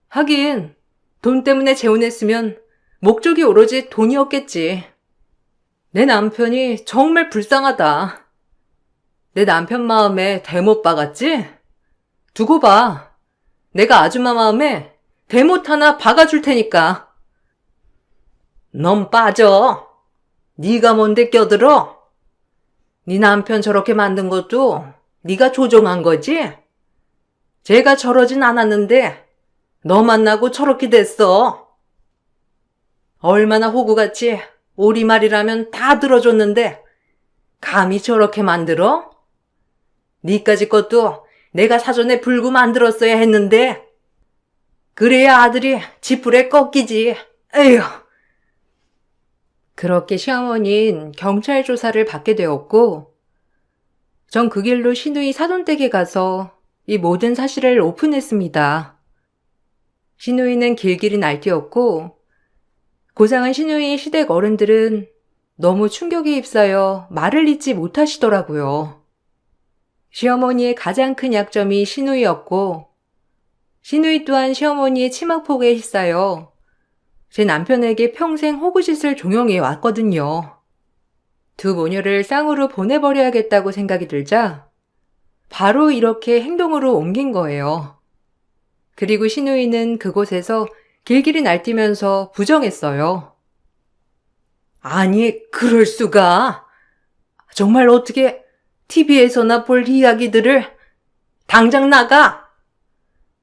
하긴 돈 때문에 재혼했으면 목적이 오로지 돈이었겠지. 내 남편이 정말 불쌍하다. 내 남편 마음에 대못 박았지? 두고 봐. 내가 아줌마 마음에 대못 하나 박아줄 테니까. 넌 빠져. 네가 뭔데 껴들어? 네 남편 저렇게 만든 것도 네가 조종한 거지? 제가 저러진 않았는데 너 만나고 저렇게 됐어. 얼마나 호구같이 오리말이라면 다 들어줬는데 감히 저렇게 만들어? 니까지 것도 내가 사전에 불구 만들었어야 했는데 그래야 아들이 지풀에 꺾이지. 에휴. 그렇게 시어머니는 경찰 조사를 받게 되었고 전 그 길로 시누이 사돈댁에 가서 이 모든 사실을 오픈했습니다. 시누이는 길길이 날뛰었고 고상한 시누이의 시댁 어른들은 너무 충격에 휩싸여 말을 잇지 못하시더라고요. 시어머니의 가장 큰 약점이 시누이였고 시누이 또한 시어머니의 치마폭에 휩싸여 제 남편에게 평생 호구짓을 종용해 왔거든요. 두 모녀를 쌍으로 보내버려야겠다고 생각이 들자 바로 이렇게 행동으로 옮긴 거예요. 그리고 시누이는 그곳에서 길길이 날뛰면서 부정했어요. 아니, 그럴 수가. 정말 어떻게 TV에서나 볼 이야기들을 당장 나가.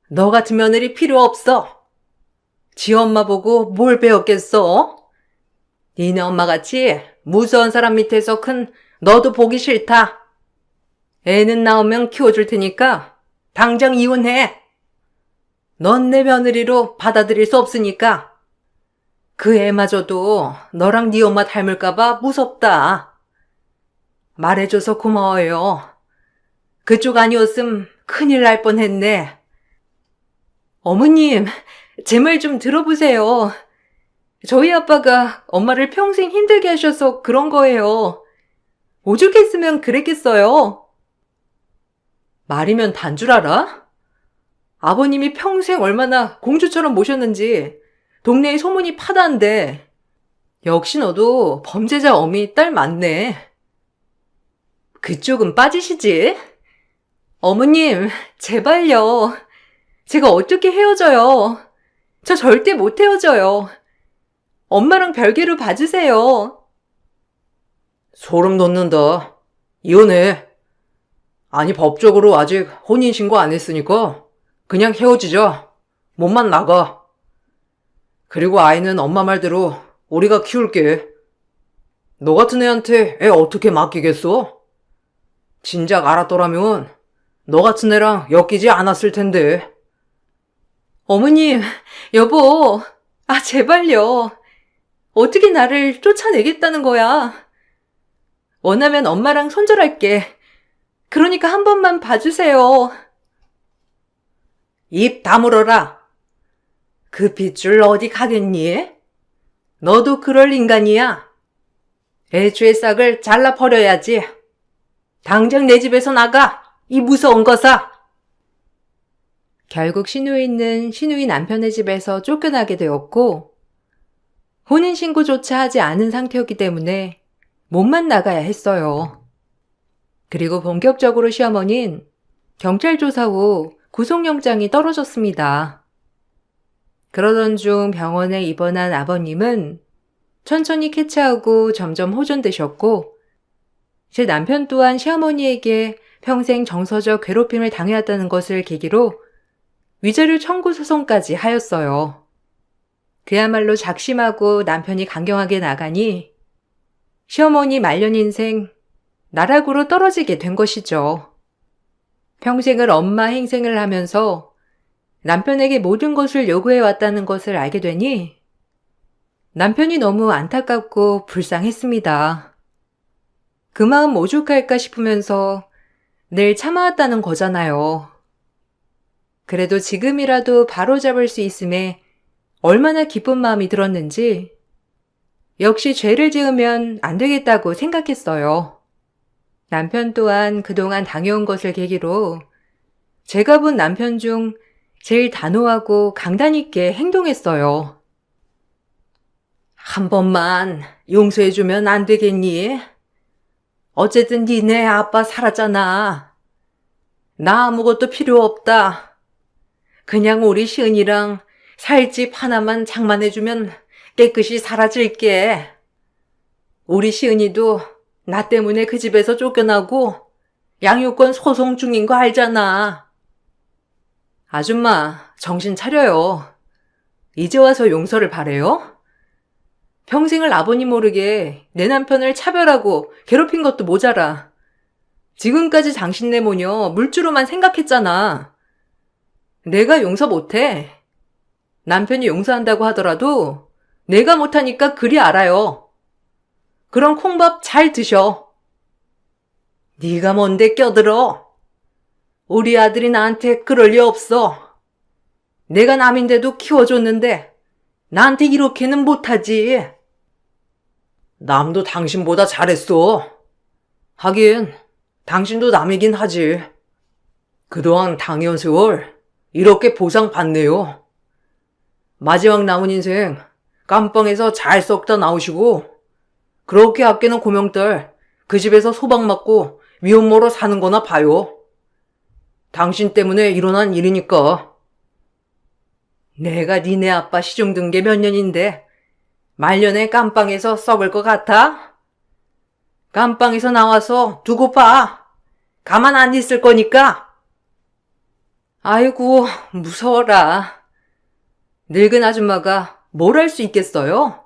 너 같은 며느리 필요 없어. 지 엄마 보고 뭘 배웠겠어? 니네 엄마같이 무서운 사람 밑에서 큰 너도 보기 싫다. 애는 나오면 키워줄 테니까 당장 이혼해. 넌 내 며느리로 받아들일 수 없으니까. 그 애마저도 너랑 네 엄마 닮을까봐 무섭다. 말해줘서 고마워요. 그쪽 아니었음 큰일 날 뻔했네. 어머님, 제 말 좀 들어보세요. 저희 아빠가 엄마를 평생 힘들게 하셔서 그런 거예요. 오죽했으면 그랬겠어요. 말이면 단 줄 알아? 아버님이 평생 얼마나 공주처럼 모셨는지 동네에 소문이 파다한데 역시 너도 범죄자 어미 딸 맞네. 그쪽은 빠지시지? 어머님, 제발요. 제가 어떻게 헤어져요. 저 절대 못 헤어져요. 엄마랑 별개로 봐주세요. 소름 돋는다. 이혼해. 아니, 법적으로 아직 혼인신고 안 했으니까 그냥 헤어지자. 몸만 나가. 그리고 아이는 엄마 말대로 우리가 키울게. 너 같은 애한테 애 어떻게 맡기겠어? 진작 알았더라면 너 같은 애랑 엮이지 않았을 텐데. 어머님, 여보, 제발요. 어떻게 나를 쫓아내겠다는 거야? 원하면 엄마랑 손절할게. 그러니까 한 번만 봐주세요. 입 다물어라. 그 핏줄 어디 가겠니? 너도 그럴 인간이야. 애초에 싹을 잘라 버려야지. 당장 내 집에서 나가. 이 무서운 거사. 결국 신우에 있는 신우이 남편의 집에서 쫓겨나게 되었고, 혼인신고조차 하지 않은 상태였기 때문에 몸만 나가야 했어요. 그리고 본격적으로 시어머니는 경찰 조사 후 구속영장이 떨어졌습니다. 그러던 중 병원에 입원한 아버님은 천천히 쾌차하고 점점 호전되셨고, 제 남편 또한 시어머니에게 평생 정서적 괴롭힘을 당해왔다는 것을 계기로 위자료 청구 소송까지 하였어요. 그야말로 작심하고 남편이 강경하게 나가니 시어머니 말년 인생 나락으로 떨어지게 된 것이죠. 평생을 엄마 행생을 하면서 남편에게 모든 것을 요구해왔다는 것을 알게 되니 남편이 너무 안타깝고 불쌍했습니다. 그 마음 오죽할까 싶으면서 늘 참아왔다는 거잖아요. 그래도 지금이라도 바로잡을 수 있음에 얼마나 기쁜 마음이 들었는지 역시 죄를 지으면 안 되겠다고 생각했어요. 남편 또한 그동안 당해온 것을 계기로 제가 본 남편 중 제일 단호하고 강단 있게 행동했어요. 한 번만 용서해주면 안 되겠니? 어쨌든 니네 아빠 살았잖아. 나 아무것도 필요 없다. 그냥 우리 시은이랑 살집 하나만 장만해주면 깨끗이 사라질게. 우리 시은이도 나 때문에 그 집에서 쫓겨나고 양육권 소송 중인 거 알잖아. 아줌마, 정신 차려요. 이제 와서 용서를 바래요? 평생을 아버님 모르게 내 남편을 차별하고 괴롭힌 것도 모자라. 지금까지 당신네 모녀 물주로만 생각했잖아. 내가 용서 못해. 남편이 용서한다고 하더라도 내가 못하니까 그리 알아요. 그럼 콩밥 잘 드셔. 네가 뭔데 껴들어? 우리 아들이 나한테 그럴 리 없어. 내가 남인데도 키워줬는데 나한테 이렇게는 못하지. 남도 당신보다 잘했어. 하긴 당신도 남이긴 하지. 그동안 당해온 세월 이렇게 보상받네요. 마지막 남은 인생 깜빵에서 잘 썩다 나오시고 그렇게 아끼는 고명딸 그 집에서 소박 맞고 미혼모로 사는 거나 봐요. 당신 때문에 일어난 일이니까. 내가 니네 아빠 시중 든 게 몇 년인데 말년에 깜빵에서 썩을 것 같아? 깜빵에서 나와서 두고 봐. 가만 안 있을 거니까. 아이고, 무서워라. 늙은 아줌마가 뭘 할 수 있겠어요?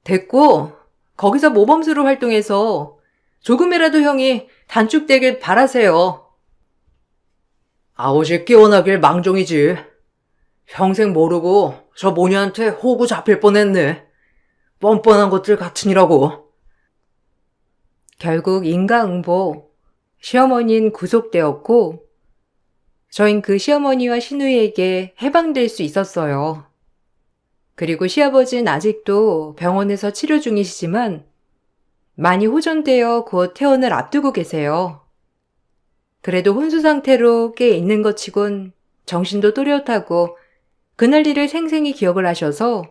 됐고, 거기서 모범수로 활동해서 조금이라도 형이 단축되길 바라세요. 아오지 깨어나길 망정이지. 평생 모르고 저 모녀한테 호구 잡힐 뻔했네. 뻔뻔한 것들 같으니라고. 결국 인과응보, 시어머니는 구속되었고, 저흰 그 시어머니와 시누이에게 해방될 수 있었어요. 그리고 시아버지는 아직도 병원에서 치료 중이시지만 많이 호전되어 곧 퇴원을 앞두고 계세요. 그래도 혼수 상태로 꽤 있는 것 치곤 정신도 또렷하고 그날 일을 생생히 기억을 하셔서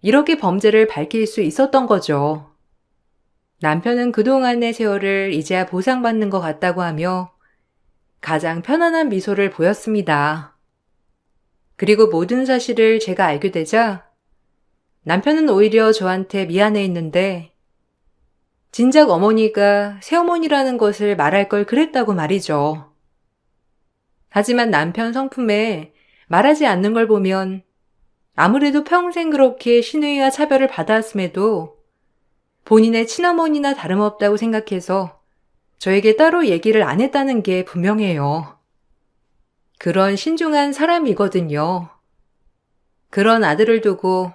이렇게 범죄를 밝힐 수 있었던 거죠. 남편은 그동안의 세월을 이제야 보상받는 것 같다고 하며 가장 편안한 미소를 보였습니다. 그리고 모든 사실을 제가 알게 되자 남편은 오히려 저한테 미안해했는데 진작 어머니가 새어머니라는 것을 말할 걸 그랬다고 말이죠. 하지만 남편 성품에 말하지 않는 걸 보면 아무래도 평생 그렇게 시누이와 차별을 받아왔음에도 본인의 친어머니나 다름없다고 생각해서 저에게 따로 얘기를 안 했다는 게 분명해요. 그런 신중한 사람이거든요. 그런 아들을 두고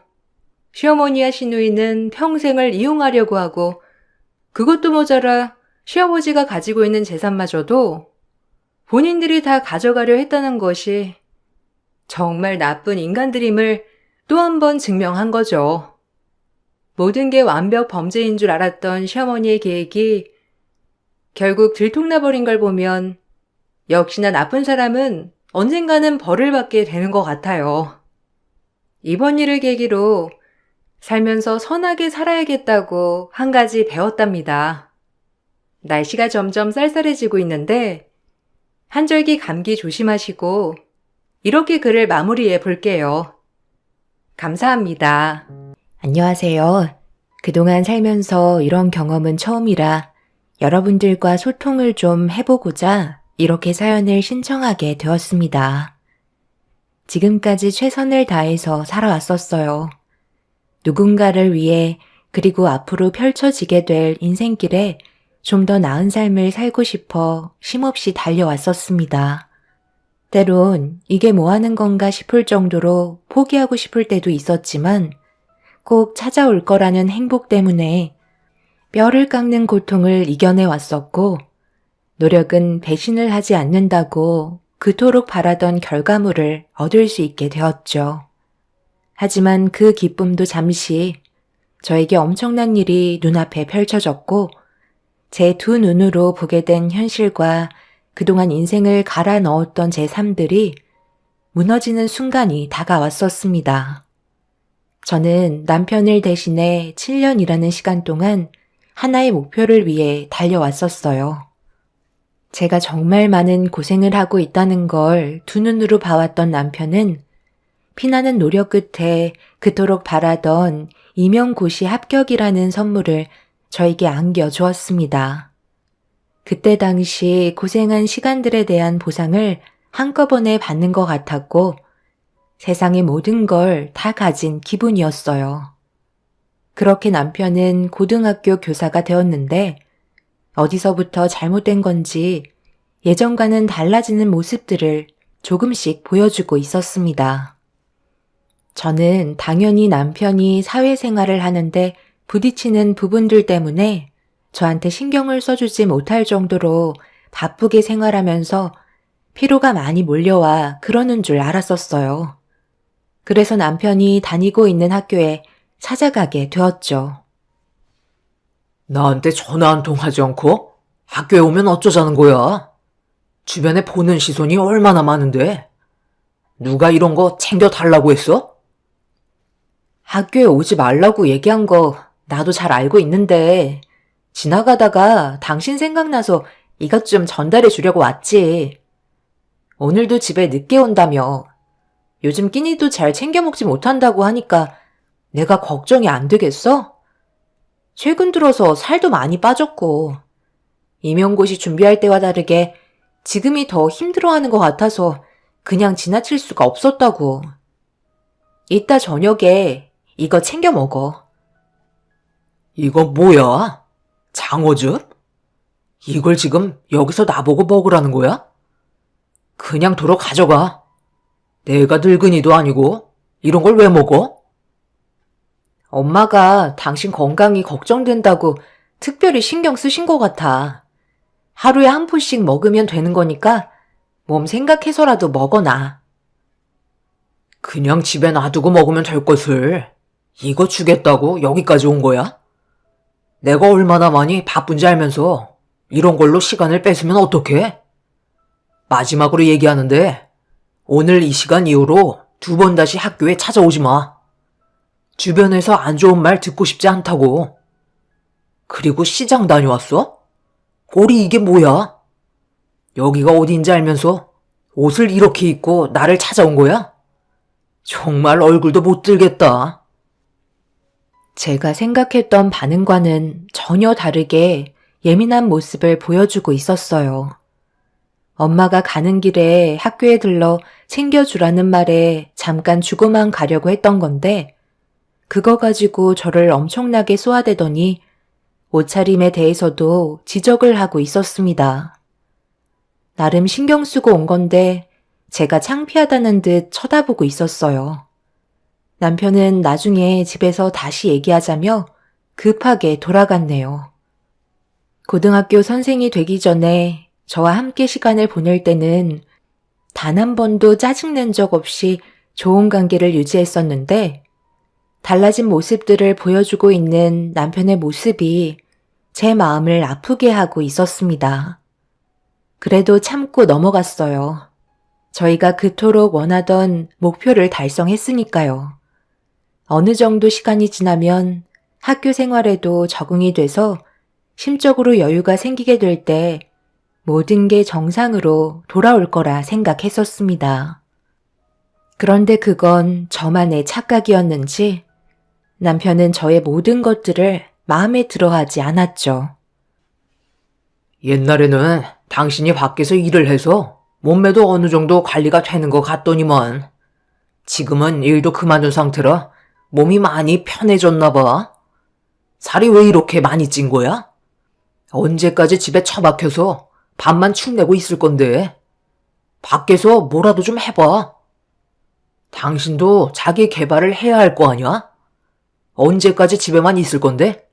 시어머니와 시누이는 평생을 이용하려고 하고 그것도 모자라 시아버지가 가지고 있는 재산마저도 본인들이 다 가져가려 했다는 것이 정말 나쁜 인간들임을 또 한 번 증명한 거죠. 모든 게 완벽 범죄인 줄 알았던 시어머니의 계획이 결국 들통나버린 걸 보면 역시나 나쁜 사람은 언젠가는 벌을 받게 되는 것 같아요. 이번 일을 계기로 살면서 선하게 살아야겠다고 한 가지 배웠답니다. 날씨가 점점 쌀쌀해지고 있는데 한절기 감기 조심하시고 이렇게 글을 마무리해 볼게요. 감사합니다. 안녕하세요. 그동안 살면서 이런 경험은 처음이라 여러분들과 소통을 좀 해보고자 이렇게 사연을 신청하게 되었습니다. 지금까지 최선을 다해서 살아왔었어요. 누군가를 위해 그리고 앞으로 펼쳐지게 될 인생길에 좀 더 나은 삶을 살고 싶어 쉼없이 달려왔었습니다. 때론 이게 뭐 하는 건가 싶을 정도로 포기하고 싶을 때도 있었지만 꼭 찾아올 거라는 행복 때문에 뼈를 깎는 고통을 이겨내 왔었고 노력은 배신을 하지 않는다고 그토록 바라던 결과물을 얻을 수 있게 되었죠. 하지만 그 기쁨도 잠시 저에게 엄청난 일이 눈앞에 펼쳐졌고 제 두 눈으로 보게 된 현실과 그동안 인생을 갈아 넣었던 제 삶들이 무너지는 순간이 다가왔었습니다. 저는 남편을 대신해 7년이라는 시간 동안 하나의 목표를 위해 달려왔었어요. 제가 정말 많은 고생을 하고 있다는 걸 두 눈으로 봐왔던 남편은 피나는 노력 끝에 그토록 바라던 임용고시 합격이라는 선물을 저에게 안겨주었습니다. 그때 당시 고생한 시간들에 대한 보상을 한꺼번에 받는 것 같았고 세상의 모든 걸 다 가진 기분이었어요. 그렇게 남편은 고등학교 교사가 되었는데 어디서부터 잘못된 건지 예전과는 달라지는 모습들을 조금씩 보여주고 있었습니다. 저는 당연히 남편이 사회생활을 하는데 부딪히는 부분들 때문에 저한테 신경을 써주지 못할 정도로 바쁘게 생활하면서 피로가 많이 몰려와 그러는 줄 알았었어요. 그래서 남편이 다니고 있는 학교에 찾아가게 되었죠. 나한테 전화 한 통 하지 않고 학교에 오면 어쩌자는 거야? 주변에 보는 시선이 얼마나 많은데. 누가 이런 거 챙겨달라고 했어? 학교에 오지 말라고 얘기한 거 나도 잘 알고 있는데 지나가다가 당신 생각나서 이것 좀 전달해 주려고 왔지. 오늘도 집에 늦게 온다며. 요즘 끼니도 잘 챙겨 먹지 못한다고 하니까 내가 걱정이 안 되겠어? 최근 들어서 살도 많이 빠졌고 임용고시 준비할 때와 다르게 지금이 더 힘들어하는 것 같아서 그냥 지나칠 수가 없었다고. 이따 저녁에 이거 챙겨 먹어. 이거 뭐야? 장어즙? 이걸 지금 여기서 나보고 먹으라는 거야? 그냥 도로 가져가. 내가 늙은이도 아니고 이런 걸 왜 먹어? 엄마가 당신 건강이 걱정된다고 특별히 신경 쓰신 것 같아. 하루에 한 푼씩 먹으면 되는 거니까 몸 생각해서라도 먹어놔. 그냥 집에 놔두고 먹으면 될 것을 이거 주겠다고 여기까지 온 거야? 내가 얼마나 많이 바쁜지 알면서 이런 걸로 시간을 뺏으면 어떡해? 마지막으로 얘기하는데 오늘 이 시간 이후로 2번 다시 학교에 찾아오지 마. 주변에서 안 좋은 말 듣고 싶지 않다고. 그리고 시장 다녀왔어? 꼴이 이게 뭐야? 여기가 어딘지 알면서 옷을 이렇게 입고 나를 찾아온 거야? 정말 얼굴도 못 들겠다. 제가 생각했던 반응과는 전혀 다르게 예민한 모습을 보여주고 있었어요. 엄마가 가는 길에 학교에 들러 챙겨주라는 말에 잠깐 주고만 가려고 했던 건데 그거 가지고 저를 엄청나게 쏘아대더니 옷차림에 대해서도 지적을 하고 있었습니다. 나름 신경 쓰고 온 건데 제가 창피하다는 듯 쳐다보고 있었어요. 남편은 나중에 집에서 다시 얘기하자며 급하게 돌아갔네요. 고등학교 선생이 되기 전에 저와 함께 시간을 보낼 때는 단 한 번도 짜증낸 적 없이 좋은 관계를 유지했었는데 달라진 모습들을 보여주고 있는 남편의 모습이 제 마음을 아프게 하고 있었습니다. 그래도 참고 넘어갔어요. 저희가 그토록 원하던 목표를 달성했으니까요. 어느 정도 시간이 지나면 학교 생활에도 적응이 돼서 심적으로 여유가 생기게 될 때 모든 게 정상으로 돌아올 거라 생각했었습니다. 그런데 그건 저만의 착각이었는지 남편은 저의 모든 것들을 마음에 들어하지 않았죠. 옛날에는 당신이 밖에서 일을 해서 몸매도 어느 정도 관리가 되는 것 같더니만 지금은 일도 그만둔 상태라 몸이 많이 편해졌나 봐. 살이 왜 이렇게 많이 찐 거야? 언제까지 집에 처박혀서 밥만 축내고 있을 건데 밖에서 뭐라도 좀 해봐. 당신도 자기 개발을 해야 할 거 아니야? 언제까지 집에만 있을 건데?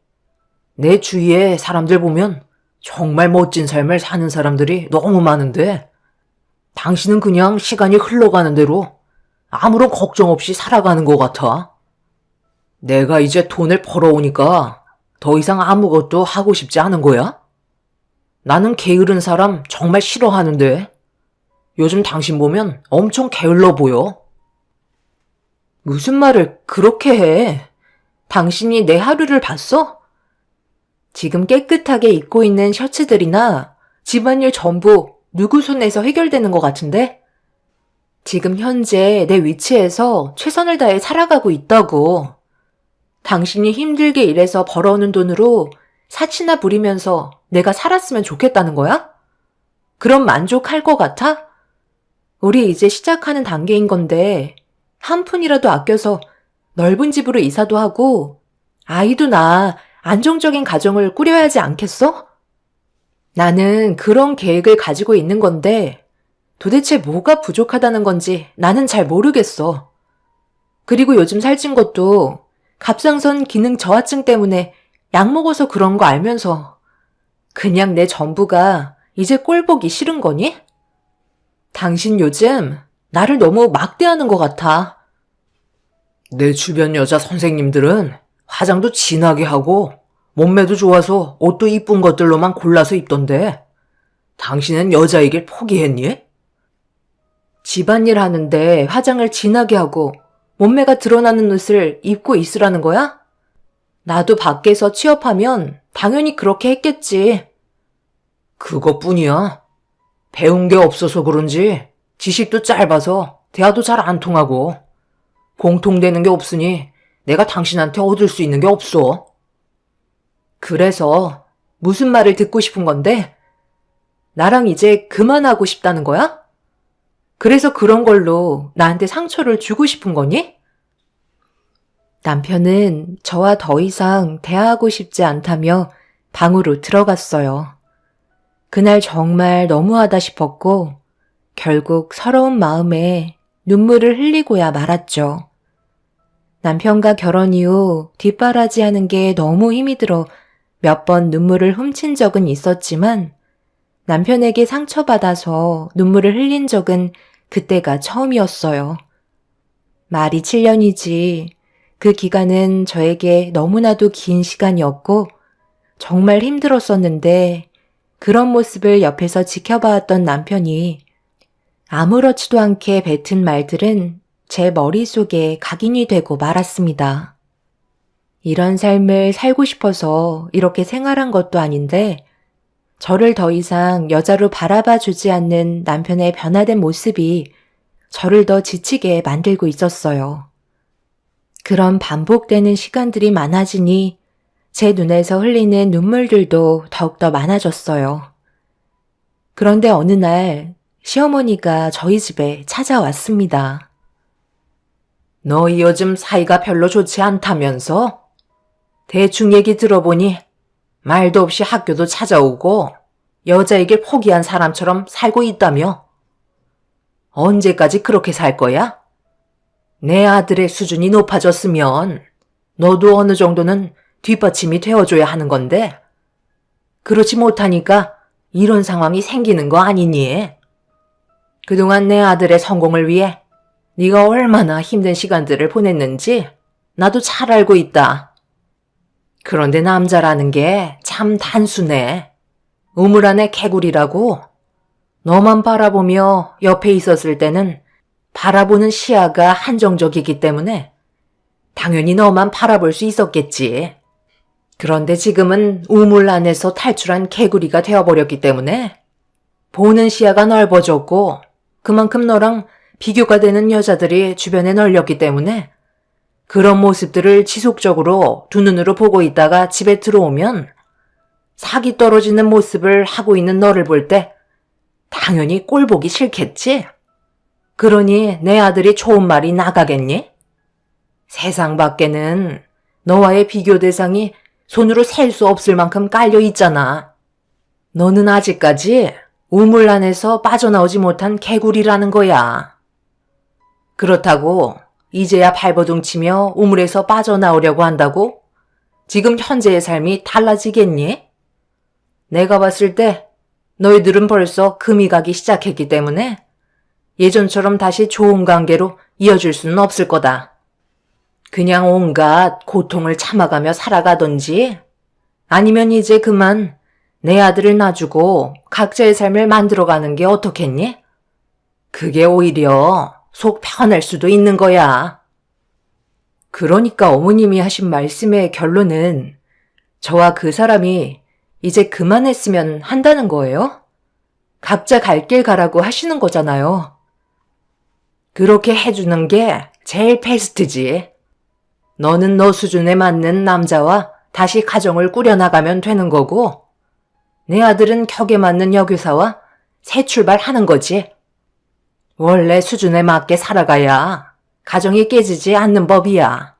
내 주위에 사람들 보면 정말 멋진 삶을 사는 사람들이 너무 많은데 당신은 그냥 시간이 흘러가는 대로 아무런 걱정 없이 살아가는 것 같아. 내가 이제 돈을 벌어오니까 더 이상 아무것도 하고 싶지 않은 거야? 나는 게으른 사람 정말 싫어하는데 요즘 당신 보면 엄청 게을러 보여. 무슨 말을 그렇게 해? 당신이 내 하루를 봤어? 지금 깨끗하게 입고 있는 셔츠들이나 집안일 전부 누구 손에서 해결되는 것 같은데? 지금 현재 내 위치에서 최선을 다해 살아가고 있다고. 당신이 힘들게 일해서 벌어오는 돈으로 사치나 부리면서 내가 살았으면 좋겠다는 거야? 그럼 만족할 것 같아? 우리 이제 시작하는 단계인 건데 한 푼이라도 아껴서 넓은 집으로 이사도 하고 아이도 낳아 안정적인 가정을 꾸려야 하지 않겠어? 나는 그런 계획을 가지고 있는 건데 도대체 뭐가 부족하다는 건지 나는 잘 모르겠어. 그리고 요즘 살찐 것도 갑상선 기능 저하증 때문에 약 먹어서 그런 거 알면서 그냥 내 전부가 이제 꼴 보기 싫은 거니? 당신 요즘 나를 너무 막대하는 것 같아. 내 주변 여자 선생님들은 화장도 진하게 하고 몸매도 좋아서 옷도 이쁜 것들로만 골라서 입던데 당신은 여자이길 포기했니? 집안일 하는데 화장을 진하게 하고 몸매가 드러나는 옷을 입고 있으라는 거야? 나도 밖에서 취업하면 당연히 그렇게 했겠지. 그것뿐이야. 배운 게 없어서 그런지 지식도 짧아서 대화도 잘 안 통하고 공통되는 게 없으니 내가 당신한테 얻을 수 있는 게 없어. 그래서 무슨 말을 듣고 싶은 건데? 나랑 이제 그만하고 싶다는 거야? 그래서 그런 걸로 나한테 상처를 주고 싶은 거니? 남편은 저와 더 이상 대화하고 싶지 않다며 방으로 들어갔어요. 그날 정말 너무하다 싶었고 결국 서러운 마음에 눈물을 흘리고야 말았죠. 남편과 결혼 이후 뒷바라지 하는 게 너무 힘이 들어 몇 번 눈물을 훔친 적은 있었지만 남편에게 상처받아서 눈물을 흘린 적은 그때가 처음이었어요. 말이 7년이지 그 기간은 저에게 너무나도 긴 시간이었고 정말 힘들었었는데 그런 모습을 옆에서 지켜봐왔던 남편이 아무렇지도 않게 뱉은 말들은 제 머릿속에 각인이 되고 말았습니다. 이런 삶을 살고 싶어서 이렇게 생활한 것도 아닌데 저를 더 이상 여자로 바라봐 주지 않는 남편의 변화된 모습이 저를 더 지치게 만들고 있었어요. 그런 반복되는 시간들이 많아지니 제 눈에서 흘리는 눈물들도 더욱더 많아졌어요. 그런데 어느 날 시어머니가 저희 집에 찾아왔습니다. 너 요즘 사이가 별로 좋지 않다면서? 대충 얘기 들어보니 말도 없이 학교도 찾아오고 여자에게 포기한 사람처럼 살고 있다며? 언제까지 그렇게 살 거야? 내 아들의 수준이 높아졌으면 너도 어느 정도는 뒷받침이 되어줘야 하는 건데 그렇지 못하니까 이런 상황이 생기는 거 아니니? 그동안 내 아들의 성공을 위해 네가 얼마나 힘든 시간들을 보냈는지 나도 잘 알고 있다. 그런데 남자라는 게 참 단순해. 우물 안에 개구리라고. 너만 바라보며 옆에 있었을 때는 바라보는 시야가 한정적이기 때문에 당연히 너만 바라볼 수 있었겠지. 그런데 지금은 우물 안에서 탈출한 개구리가 되어버렸기 때문에 보는 시야가 넓어졌고 그만큼 너랑 비교가 되는 여자들이 주변에 널렸기 때문에 그런 모습들을 지속적으로 두 눈으로 보고 있다가 집에 들어오면 사기 떨어지는 모습을 하고 있는 너를 볼 때 당연히 꼴 보기 싫겠지? 그러니 내 아들이 좋은 말이 나가겠니? 세상 밖에는 너와의 비교 대상이 손으로 셀 수 없을 만큼 깔려 있잖아. 너는 아직까지 우물 안에서 빠져나오지 못한 개구리라는 거야. 그렇다고 이제야 발버둥치며 우물에서 빠져나오려고 한다고? 지금 현재의 삶이 달라지겠니? 내가 봤을 때 너희들은 벌써 금이 가기 시작했기 때문에 예전처럼 다시 좋은 관계로 이어질 수는 없을 거다. 그냥 온갖 고통을 참아가며 살아가던지 아니면 이제 그만 내 아들을 놔주고 각자의 삶을 만들어가는 게 어떻겠니? 그게 오히려 속 편할 수도 있는 거야. 그러니까 어머님이 하신 말씀의 결론은 저와 그 사람이 이제 그만했으면 한다는 거예요? 각자 갈 길 가라고 하시는 거잖아요. 그렇게 해주는 게 제일 베스트지. 너는 너 수준에 맞는 남자와 다시 가정을 꾸려나가면 되는 거고 내 아들은 격에 맞는 여교사와 새 출발하는 거지. 원래 수준에 맞게 살아가야 가정이 깨지지 않는 법이야.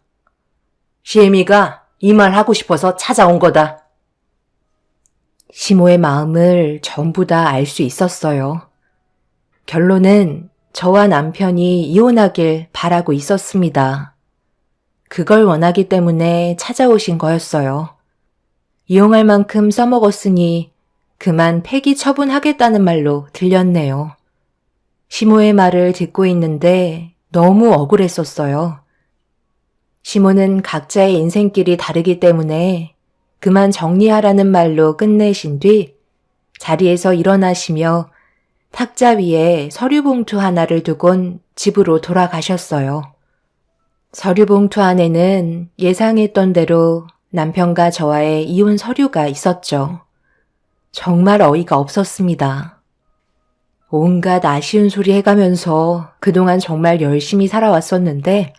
시애미가 이 말 하고 싶어서 찾아온 거다. 시모의 마음을 전부 다 알 수 있었어요. 결론은 저와 남편이 이혼하길 바라고 있었습니다. 그걸 원하기 때문에 찾아오신 거였어요. 이용할 만큼 써먹었으니 그만 폐기 처분하겠다는 말로 들렸네요. 시모의 말을 듣고 있는데 너무 억울했었어요. 시모는 각자의 인생길이 다르기 때문에 그만 정리하라는 말로 끝내신 뒤 자리에서 일어나시며 탁자 위에 서류 봉투 하나를 두곤 집으로 돌아가셨어요. 서류 봉투 안에는 예상했던 대로 남편과 저와의 이혼 서류가 있었죠. 정말 어이가 없었습니다. 온갖 아쉬운 소리 해가면서 그동안 정말 열심히 살아왔었는데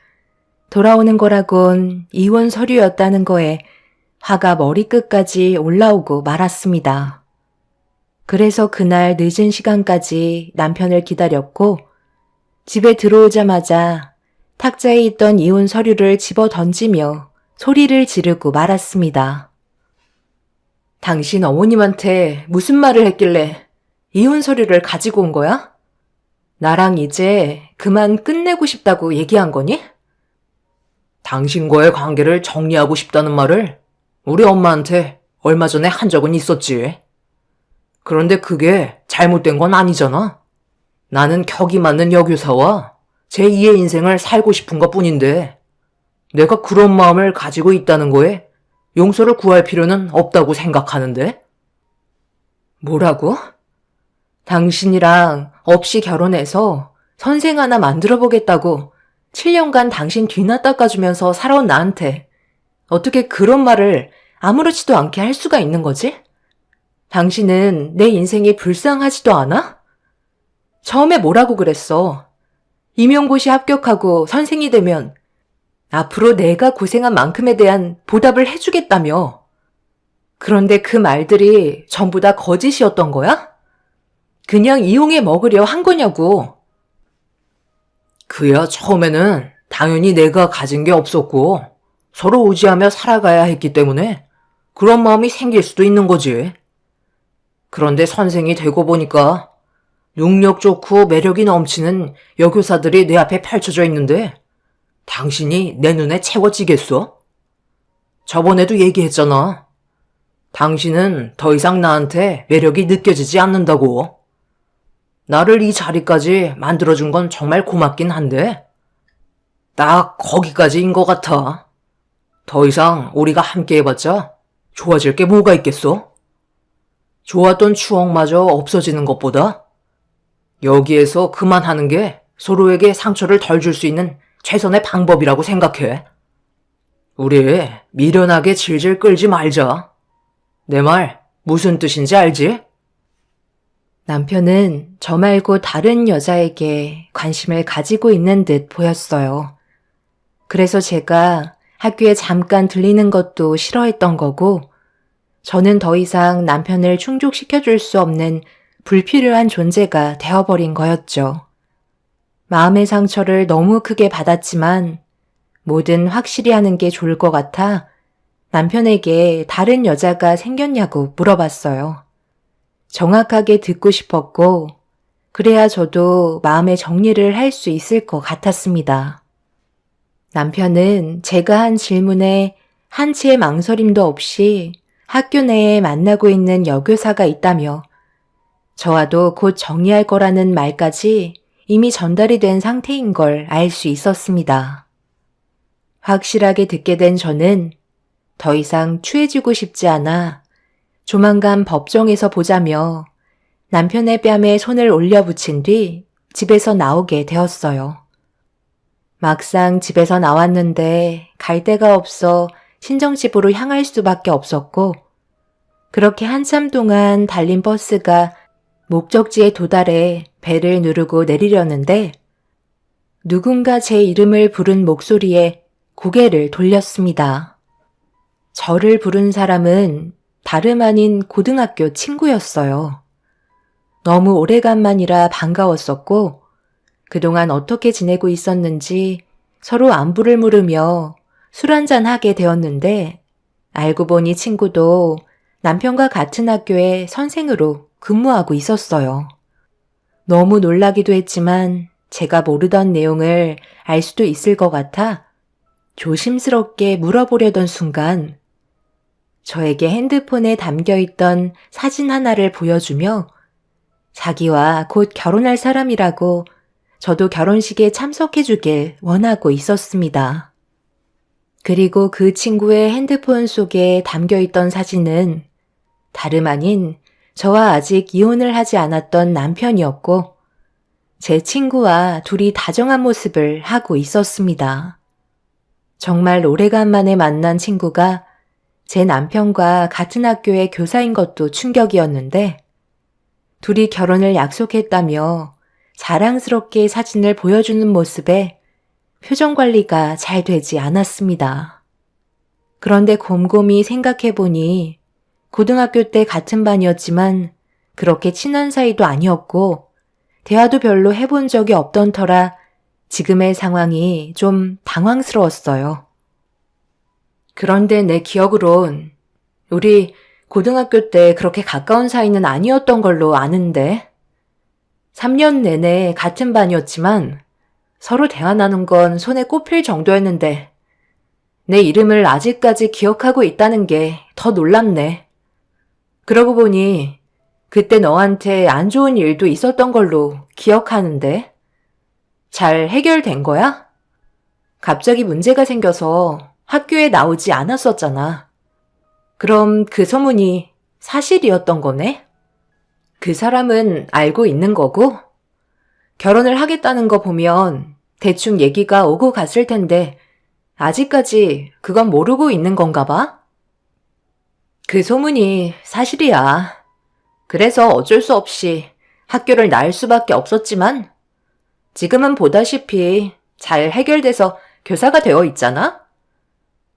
돌아오는 거라곤 이혼 서류였다는 거에 화가 머리끝까지 올라오고 말았습니다. 그래서 그날 늦은 시간까지 남편을 기다렸고 집에 들어오자마자 탁자에 있던 이혼 서류를 집어 던지며 소리를 지르고 말았습니다. 당신 어머님한테 무슨 말을 했길래 이혼 서류를 가지고 온 거야? 나랑 이제 그만 끝내고 싶다고 얘기한 거니? 당신과의 관계를 정리하고 싶다는 말을 우리 엄마한테 얼마 전에 한 적은 있었지. 그런데 그게 잘못된 건 아니잖아. 나는 격이 맞는 여교사와 제2의 인생을 살고 싶은 것 뿐인데 내가 그런 마음을 가지고 있다는 거에 용서를 구할 필요는 없다고 생각하는데? 뭐라고? 당신이랑 없이 결혼해서 선생 하나 만들어 보겠다고 7년간 당신 뒤나 닦아주면서 살아온 나한테 어떻게 그런 말을 아무렇지도 않게 할 수가 있는 거지? 당신은 내 인생이 불쌍하지도 않아? 처음에 뭐라고 그랬어? 임용고시 합격하고 선생이 되면 앞으로 내가 고생한 만큼에 대한 보답을 해주겠다며. 그런데 그 말들이 전부 다 거짓이었던 거야? 그냥 이용해 먹으려 한 거냐고. 그야 처음에는 당연히 내가 가진 게 없었고 서로 의지하며 살아가야 했기 때문에 그런 마음이 생길 수도 있는 거지. 그런데 선생이 되고 보니까 능력 좋고 매력이 넘치는 여교사들이 내 앞에 펼쳐져 있는데 당신이 내 눈에 채워지겠어? 저번에도 얘기했잖아. 당신은 더 이상 나한테 매력이 느껴지지 않는다고. 나를 이 자리까지 만들어준 건 정말 고맙긴 한데 딱 거기까지인 것 같아. 더 이상 우리가 함께 해봤자 좋아질 게 뭐가 있겠어? 좋았던 추억마저 없어지는 것보다 여기에서 그만하는 게 서로에게 상처를 덜 줄 수 있는 최선의 방법이라고 생각해. 우리 미련하게 질질 끌지 말자. 내 말 무슨 뜻인지 알지? 남편은 저 말고 다른 여자에게 관심을 가지고 있는 듯 보였어요. 그래서 제가 학교에 잠깐 들리는 것도 싫어했던 거고, 저는 더 이상 남편을 충족시켜줄 수 없는 불필요한 존재가 되어버린 거였죠. 마음의 상처를 너무 크게 받았지만 뭐든 확실히 하는 게 좋을 것 같아 남편에게 다른 여자가 생겼냐고 물어봤어요. 정확하게 듣고 싶었고 그래야 저도 마음의 정리를 할 수 있을 것 같았습니다. 남편은 제가 한 질문에 한치의 망설임도 없이 학교 내에 만나고 있는 여교사가 있다며 저와도 곧 정리할 거라는 말까지 이미 전달이 된 상태인 걸 알 수 있었습니다. 확실하게 듣게 된 저는 더 이상 추해지고 싶지 않아 조만간 법정에서 보자며 남편의 뺨에 손을 올려붙인 뒤 집에서 나오게 되었어요. 막상 집에서 나왔는데 갈 데가 없어 친정집으로 향할 수밖에 없었고 그렇게 한참 동안 달린 버스가 목적지에 도달해 배를 누르고 내리려는데 누군가 제 이름을 부른 목소리에 고개를 돌렸습니다. 저를 부른 사람은 다름 아닌 고등학교 친구였어요. 너무 오래간만이라 반가웠었고 그동안 어떻게 지내고 있었는지 서로 안부를 물으며 술 한잔 하게 되었는데 알고 보니 친구도 남편과 같은 학교에 선생으로 근무하고 있었어요. 너무 놀라기도 했지만 제가 모르던 내용을 알 수도 있을 것 같아 조심스럽게 물어보려던 순간 저에게 핸드폰에 담겨있던 사진 하나를 보여주며 자기와 곧 결혼할 사람이라고 저도 결혼식에 참석해주길 원하고 있었습니다. 그리고 그 친구의 핸드폰 속에 담겨있던 사진은 다름 아닌 저와 아직 이혼을 하지 않았던 남편이었고 제 친구와 둘이 다정한 모습을 하고 있었습니다. 정말 오래간만에 만난 친구가 제 남편과 같은 학교의 교사인 것도 충격이었는데 둘이 결혼을 약속했다며 자랑스럽게 사진을 보여주는 모습에 표정 관리가 잘 되지 않았습니다. 그런데 곰곰이 생각해보니 고등학교 때 같은 반이었지만 그렇게 친한 사이도 아니었고 대화도 별로 해본 적이 없던 터라 지금의 상황이 좀 당황스러웠어요. 그런데 내 기억으론 우리 고등학교 때 그렇게 가까운 사이는 아니었던 걸로 아는데 3년 내내 같은 반이었지만 서로 대화 나눈 건 손에 꼽힐 정도였는데 내 이름을 아직까지 기억하고 있다는 게 더 놀랍네. 그러고 보니 그때 너한테 안 좋은 일도 있었던 걸로 기억하는데 잘 해결된 거야? 갑자기 문제가 생겨서 학교에 나오지 않았었잖아. 그럼 그 소문이 사실이었던 거네? 그 사람은 알고 있는 거고? 결혼을 하겠다는 거 보면 대충 얘기가 오고 갔을 텐데 아직까지 그건 모르고 있는 건가 봐? 그 소문이 사실이야. 그래서 어쩔 수 없이 학교를 나을 수밖에 없었지만 지금은 보다시피 잘 해결돼서 교사가 되어 있잖아?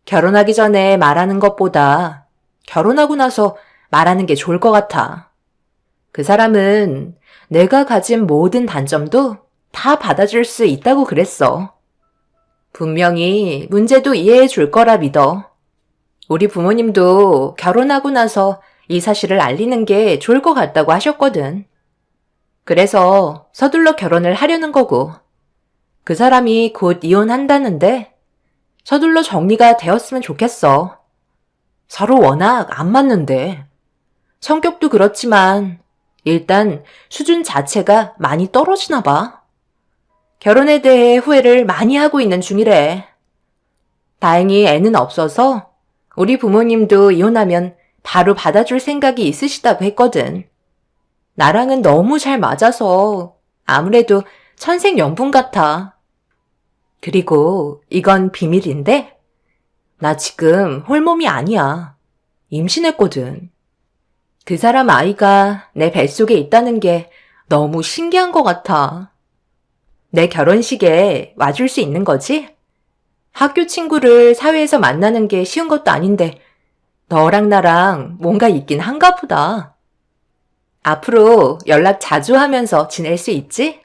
결혼하기 전에 말하는 것보다 결혼하고 나서 말하는 게 좋을 것 같아. 그 사람은 내가 가진 모든 단점도 다 받아줄 수 있다고 그랬어. 분명히 문제도 이해해 줄 거라 믿어. 우리 부모님도 결혼하고 나서 이 사실을 알리는 게 좋을 것 같다고 하셨거든. 그래서 서둘러 결혼을 하려는 거고, 그 사람이 곧 이혼한다는데 서둘러 정리가 되었으면 좋겠어. 서로 워낙 안 맞는데. 성격도 그렇지만 일단 수준 자체가 많이 떨어지나 봐. 결혼에 대해 후회를 많이 하고 있는 중이래. 다행히 애는 없어서 우리 부모님도 이혼하면 바로 받아줄 생각이 있으시다고 했거든. 나랑은 너무 잘 맞아서 아무래도 천생연분 같아. 그리고 이건 비밀인데 나 지금 홀몸이 아니야. 임신했거든. 그 사람 아이가 내 뱃속에 있다는 게 너무 신기한 것 같아. 내 결혼식에 와줄 수 있는 거지? 학교 친구를 사회에서 만나는 게 쉬운 것도 아닌데 너랑 나랑 뭔가 있긴 한가 보다. 앞으로 연락 자주 하면서 지낼 수 있지?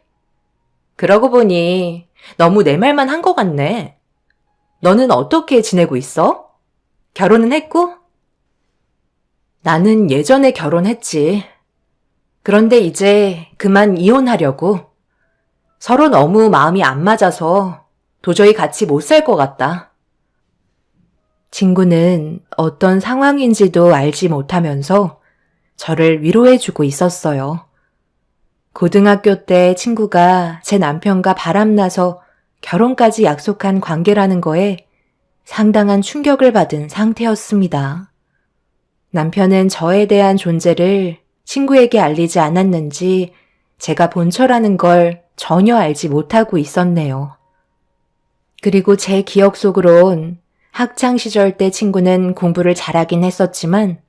그러고 보니 너무 내 말만 한 것 같네. 너는 어떻게 지내고 있어? 결혼은 했고? 나는 예전에 결혼했지. 그런데 이제 그만 이혼하려고. 서로 너무 마음이 안 맞아서 도저히 같이 못 살 것 같다. 친구는 어떤 상황인지도 알지 못하면서 저를 위로해주고 있었어요. 고등학교 때 친구가 제 남편과 바람나서 결혼까지 약속한 관계라는 거에 상당한 충격을 받은 상태였습니다. 남편은 저에 대한 존재를 친구에게 알리지 않았는지 제가 본처라는 걸 전혀 알지 못하고 있었네요. 그리고 제 기억 속으론 학창시절 때 친구는 공부를 잘하긴 했었지만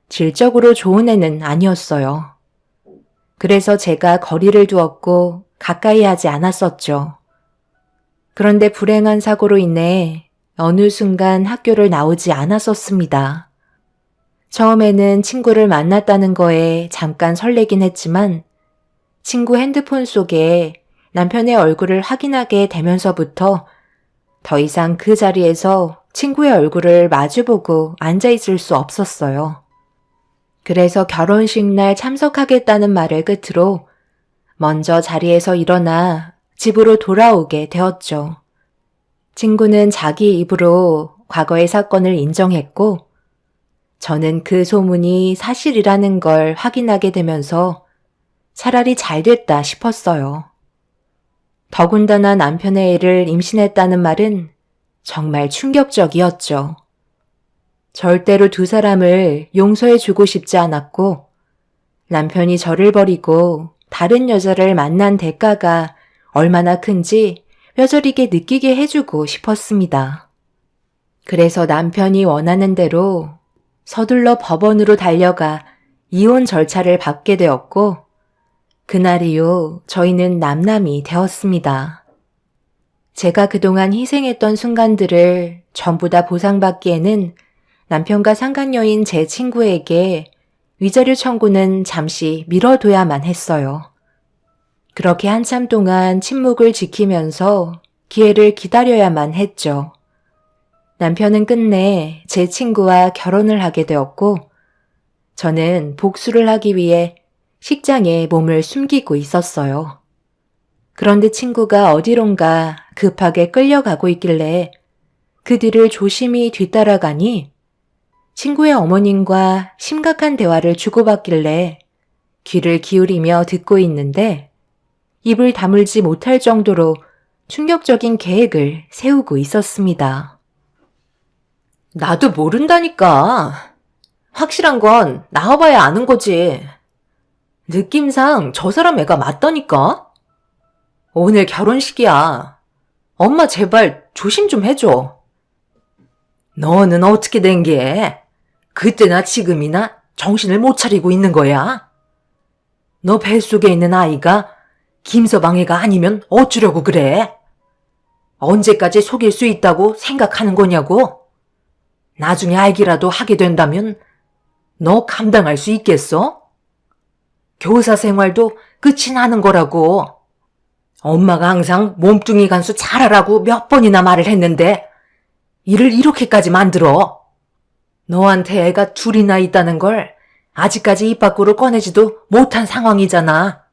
질적으로 좋은 애는 아니었어요. 그래서 제가 거리를 두었고 가까이 하지 않았었죠. 그런데 불행한 사고로 인해 어느 순간 학교를 나오지 않았었습니다. 처음에는 친구를 만났다는 거에 잠깐 설레긴 했지만 친구 핸드폰 속에 남편의 얼굴을 확인하게 되면서부터 더 이상 그 자리에서 친구의 얼굴을 마주보고 앉아있을 수 없었어요. 그래서 결혼식 날 참석하겠다는 말을 끝으로 먼저 자리에서 일어나 집으로 돌아오게 되었죠. 친구는 자기 입으로 과거의 사건을 인정했고 저는 그 소문이 사실이라는 걸 확인하게 되면서 차라리 잘 됐다 싶었어요. 더군다나 남편의 애를 임신했다는 말은 정말 충격적이었죠. 절대로 두 사람을 용서해주고 싶지 않았고 남편이 저를 버리고 다른 여자를 만난 대가가 얼마나 큰지 뼈저리게 느끼게 해주고 싶었습니다. 그래서 남편이 원하는 대로 서둘러 법원으로 달려가 이혼 절차를 밟게 되었고 그날 이후 저희는 남남이 되었습니다. 제가 그동안 희생했던 순간들을 전부 다 보상받기에는 남편과 상간녀인 제 친구에게 위자료 청구는 잠시 미뤄둬야만 했어요. 그렇게 한참 동안 침묵을 지키면서 기회를 기다려야만 했죠. 남편은 끝내 제 친구와 결혼을 하게 되었고 저는 복수를 하기 위해 식장에 몸을 숨기고 있었어요. 그런데 친구가 어디론가 급하게 끌려가고 있길래 그 뒤를 조심히 뒤따라가니 친구의 어머님과 심각한 대화를 주고받길래 귀를 기울이며 듣고 있는데 입을 다물지 못할 정도로 충격적인 계획을 세우고 있었습니다. 나도 모른다니까. 확실한 건 나와봐야 아는 거지. 느낌상 저 사람 애가 맞다니까? 오늘 결혼식이야. 엄마 제발 조심 좀 해줘. 너는 어떻게 된 게? 그때나 지금이나 정신을 못 차리고 있는 거야? 너 뱃속에 있는 아이가 김서방 애가 아니면 어쩌려고 그래? 언제까지 속일 수 있다고 생각하는 거냐고? 나중에 알기라도 하게 된다면 너 감당할 수 있겠어? 교사 생활도 끝이 나는 거라고. 엄마가 항상 몸뚱이 간수 잘하라고 몇 번이나 말을 했는데 일을 이렇게까지 만들어. 너한테 애가 둘이나 있다는 걸 아직까지 입 밖으로 꺼내지도 못한 상황이잖아.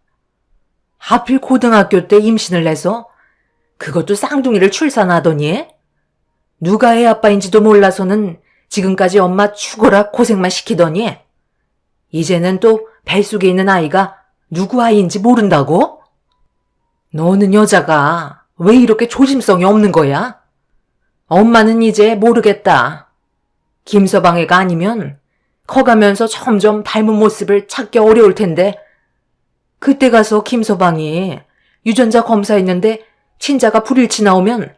하필 고등학교 때 임신을 해서 그것도 쌍둥이를 출산하더니 누가 애 아빠인지도 몰라서는 지금까지 엄마 죽어라 고생만 시키더니 이제는 또 뱃속에 있는 아이가 누구 아이인지 모른다고? 너는 여자가 왜 이렇게 조심성이 없는 거야? 엄마는 이제 모르겠다. 김서방 애가 아니면 커가면서 점점 닮은 모습을 찾기 어려울 텐데 그때 가서 김서방이 유전자 검사했는데 친자가 불일치 나오면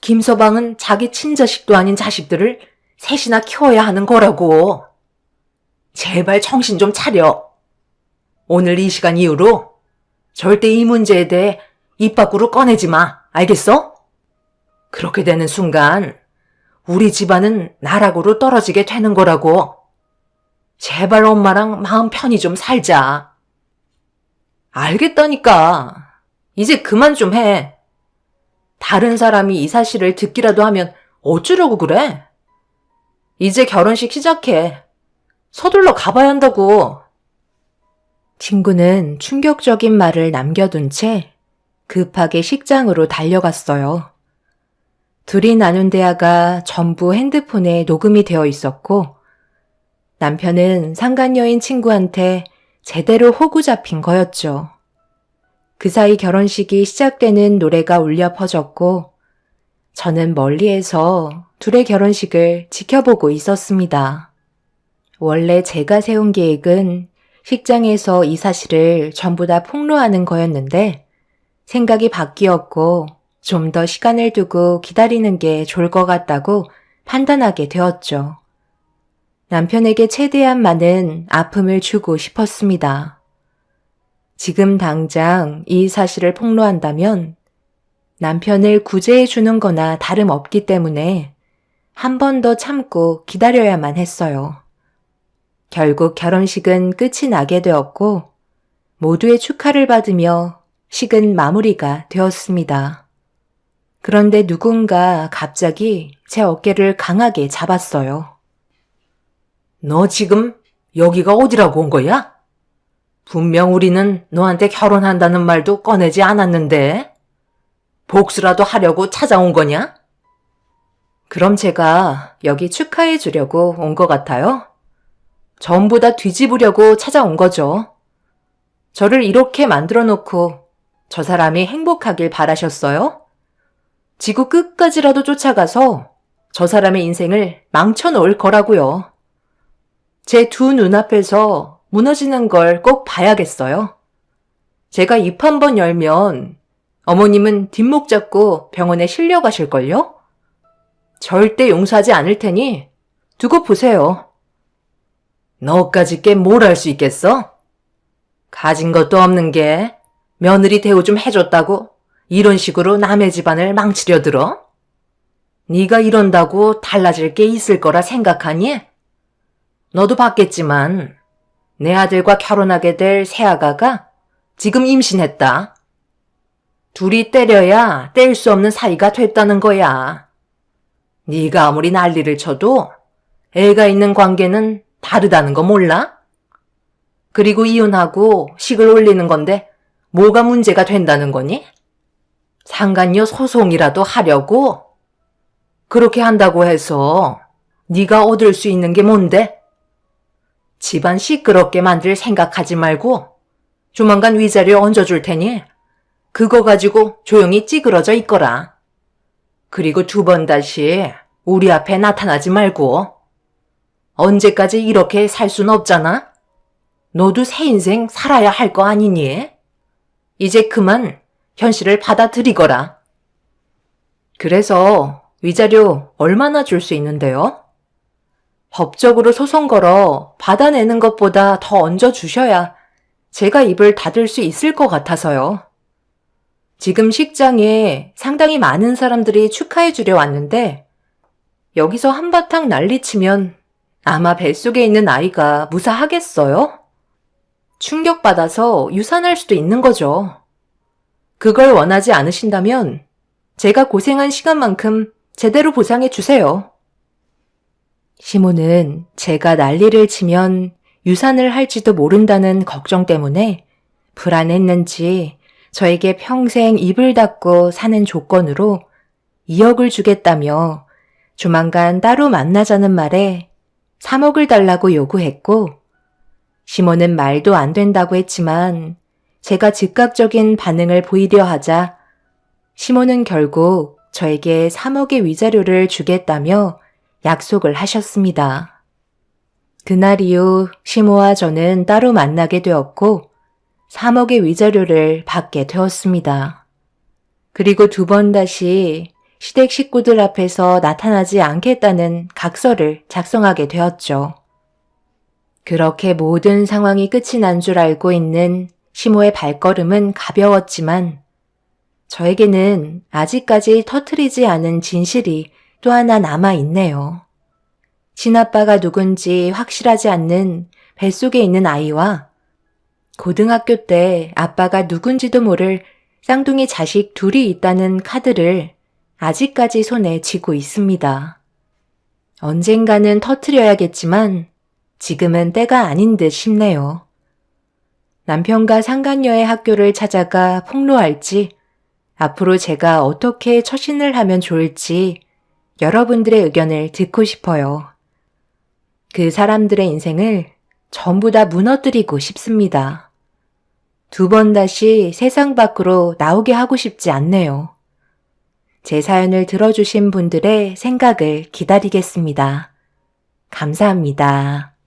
김서방은 자기 친자식도 아닌 자식들을 셋이나 키워야 하는 거라고. 제발 정신 좀 차려. 오늘 이 시간 이후로 절대 이 문제에 대해 입 밖으로 꺼내지 마. 알겠어? 그렇게 되는 순간 우리 집안은 나락으로 떨어지게 되는 거라고. 제발 엄마랑 마음 편히 좀 살자. 알겠다니까. 이제 그만 좀 해. 다른 사람이 이 사실을 듣기라도 하면 어쩌려고 그래? 이제 결혼식 시작해. 서둘러 가봐야 한다고. 친구는 충격적인 말을 남겨둔 채 급하게 식장으로 달려갔어요. 둘이 나눈 대화가 전부 핸드폰에 녹음이 되어 있었고 남편은 상간녀인 친구한테 제대로 호구 잡힌 거였죠. 그 사이 결혼식이 시작되는 노래가 울려 퍼졌고 저는 멀리에서 둘의 결혼식을 지켜보고 있었습니다. 원래 제가 세운 계획은 식장에서 이 사실을 전부 다 폭로하는 거였는데 생각이 바뀌었고 좀 더 시간을 두고 기다리는 게 좋을 것 같다고 판단하게 되었죠. 남편에게 최대한 많은 아픔을 주고 싶었습니다. 지금 당장 이 사실을 폭로한다면 남편을 구제해 주는 거나 다름없기 때문에 한 번 더 참고 기다려야만 했어요. 결국 결혼식은 끝이 나게 되었고 모두의 축하를 받으며 식은 마무리가 되었습니다. 그런데 누군가 갑자기 제 어깨를 강하게 잡았어요. 너 지금 여기가 어디라고 온 거야? 분명 우리는 너한테 결혼한다는 말도 꺼내지 않았는데 복수라도 하려고 찾아온 거냐? 그럼 제가 여기 축하해 주려고 온 것 같아요. 전부 다 뒤집으려고 찾아온 거죠. 저를 이렇게 만들어 놓고 저 사람이 행복하길 바라셨어요? 지구 끝까지라도 쫓아가서 저 사람의 인생을 망쳐놓을 거라고요. 제 두 눈앞에서 무너지는 걸 꼭 봐야겠어요. 제가 입 한 번 열면 어머님은 뒷목 잡고 병원에 실려가실걸요? 절대 용서하지 않을 테니 두고 보세요. 너까지 꽤 뭘 할 수 있겠어? 가진 것도 없는 게 며느리 대우 좀 해줬다고 이런 식으로 남의 집안을 망치려 들어? 네가 이런다고 달라질 게 있을 거라 생각하니? 너도 봤겠지만 내 아들과 결혼하게 될 새아가가 지금 임신했다. 둘이 때려야 뗄 수 없는 사이가 됐다는 거야. 네가 아무리 난리를 쳐도 애가 있는 관계는 다르다는 거 몰라? 그리고 이혼하고 식을 올리는 건데 뭐가 문제가 된다는 거니? 상간녀 소송이라도 하려고? 그렇게 한다고 해서 네가 얻을 수 있는 게 뭔데? 집안 시끄럽게 만들 생각하지 말고 조만간 위자료 얹어줄 테니 그거 가지고 조용히 찌그러져 있거라. 그리고 두 번 다시 우리 앞에 나타나지 말고. 언제까지 이렇게 살 순 없잖아? 너도 새 인생 살아야 할 거 아니니? 이제 그만 현실을 받아들이거라. 그래서 위자료 얼마나 줄 수 있는데요? 법적으로 소송 걸어 받아내는 것보다 더 얹어주셔야 제가 입을 닫을 수 있을 것 같아서요. 지금 식장에 상당히 많은 사람들이 축하해 주려 왔는데 여기서 한바탕 난리치면 아마 뱃속에 있는 아이가 무사하겠어요? 충격받아서 유산할 수도 있는 거죠. 그걸 원하지 않으신다면 제가 고생한 시간만큼 제대로 보상해 주세요. 시모는 제가 난리를 치면 유산을 할지도 모른다는 걱정 때문에 불안했는지 저에게 평생 입을 닫고 사는 조건으로 2억을 주겠다며 조만간 따로 만나자는 말에 3억을 달라고 요구했고, 시모는 말도 안 된다고 했지만 제가 즉각적인 반응을 보이려 하자 시모는 결국 저에게 3억의 위자료를 주겠다며 약속을 하셨습니다. 그날 이후 시모와 저는 따로 만나게 되었고 3억의 위자료를 받게 되었습니다. 그리고 2번 다시 시댁 식구들 앞에서 나타나지 않겠다는 각서를 작성하게 되었죠. 그렇게 모든 상황이 끝이 난 줄 알고 있는 시모의 발걸음은 가벼웠지만 저에게는 아직까지 터트리지 않은 진실이 또 하나 남아있네요. 친아빠가 누군지 확실하지 않는 뱃속에 있는 아이와 고등학교 때 아빠가 누군지도 모를 쌍둥이 자식 둘이 있다는 카드를 아직까지 손에 쥐고 있습니다. 언젠가는 터트려야겠지만 지금은 때가 아닌 듯 싶네요. 남편과 상간녀의 학교를 찾아가 폭로할지, 앞으로 제가 어떻게 처신을 하면 좋을지 여러분들의 의견을 듣고 싶어요. 그 사람들의 인생을 전부 다 무너뜨리고 싶습니다. 2번 다시 세상 밖으로 나오게 하고 싶지 않네요. 제 사연을 들어주신 분들의 생각을 기다리겠습니다. 감사합니다.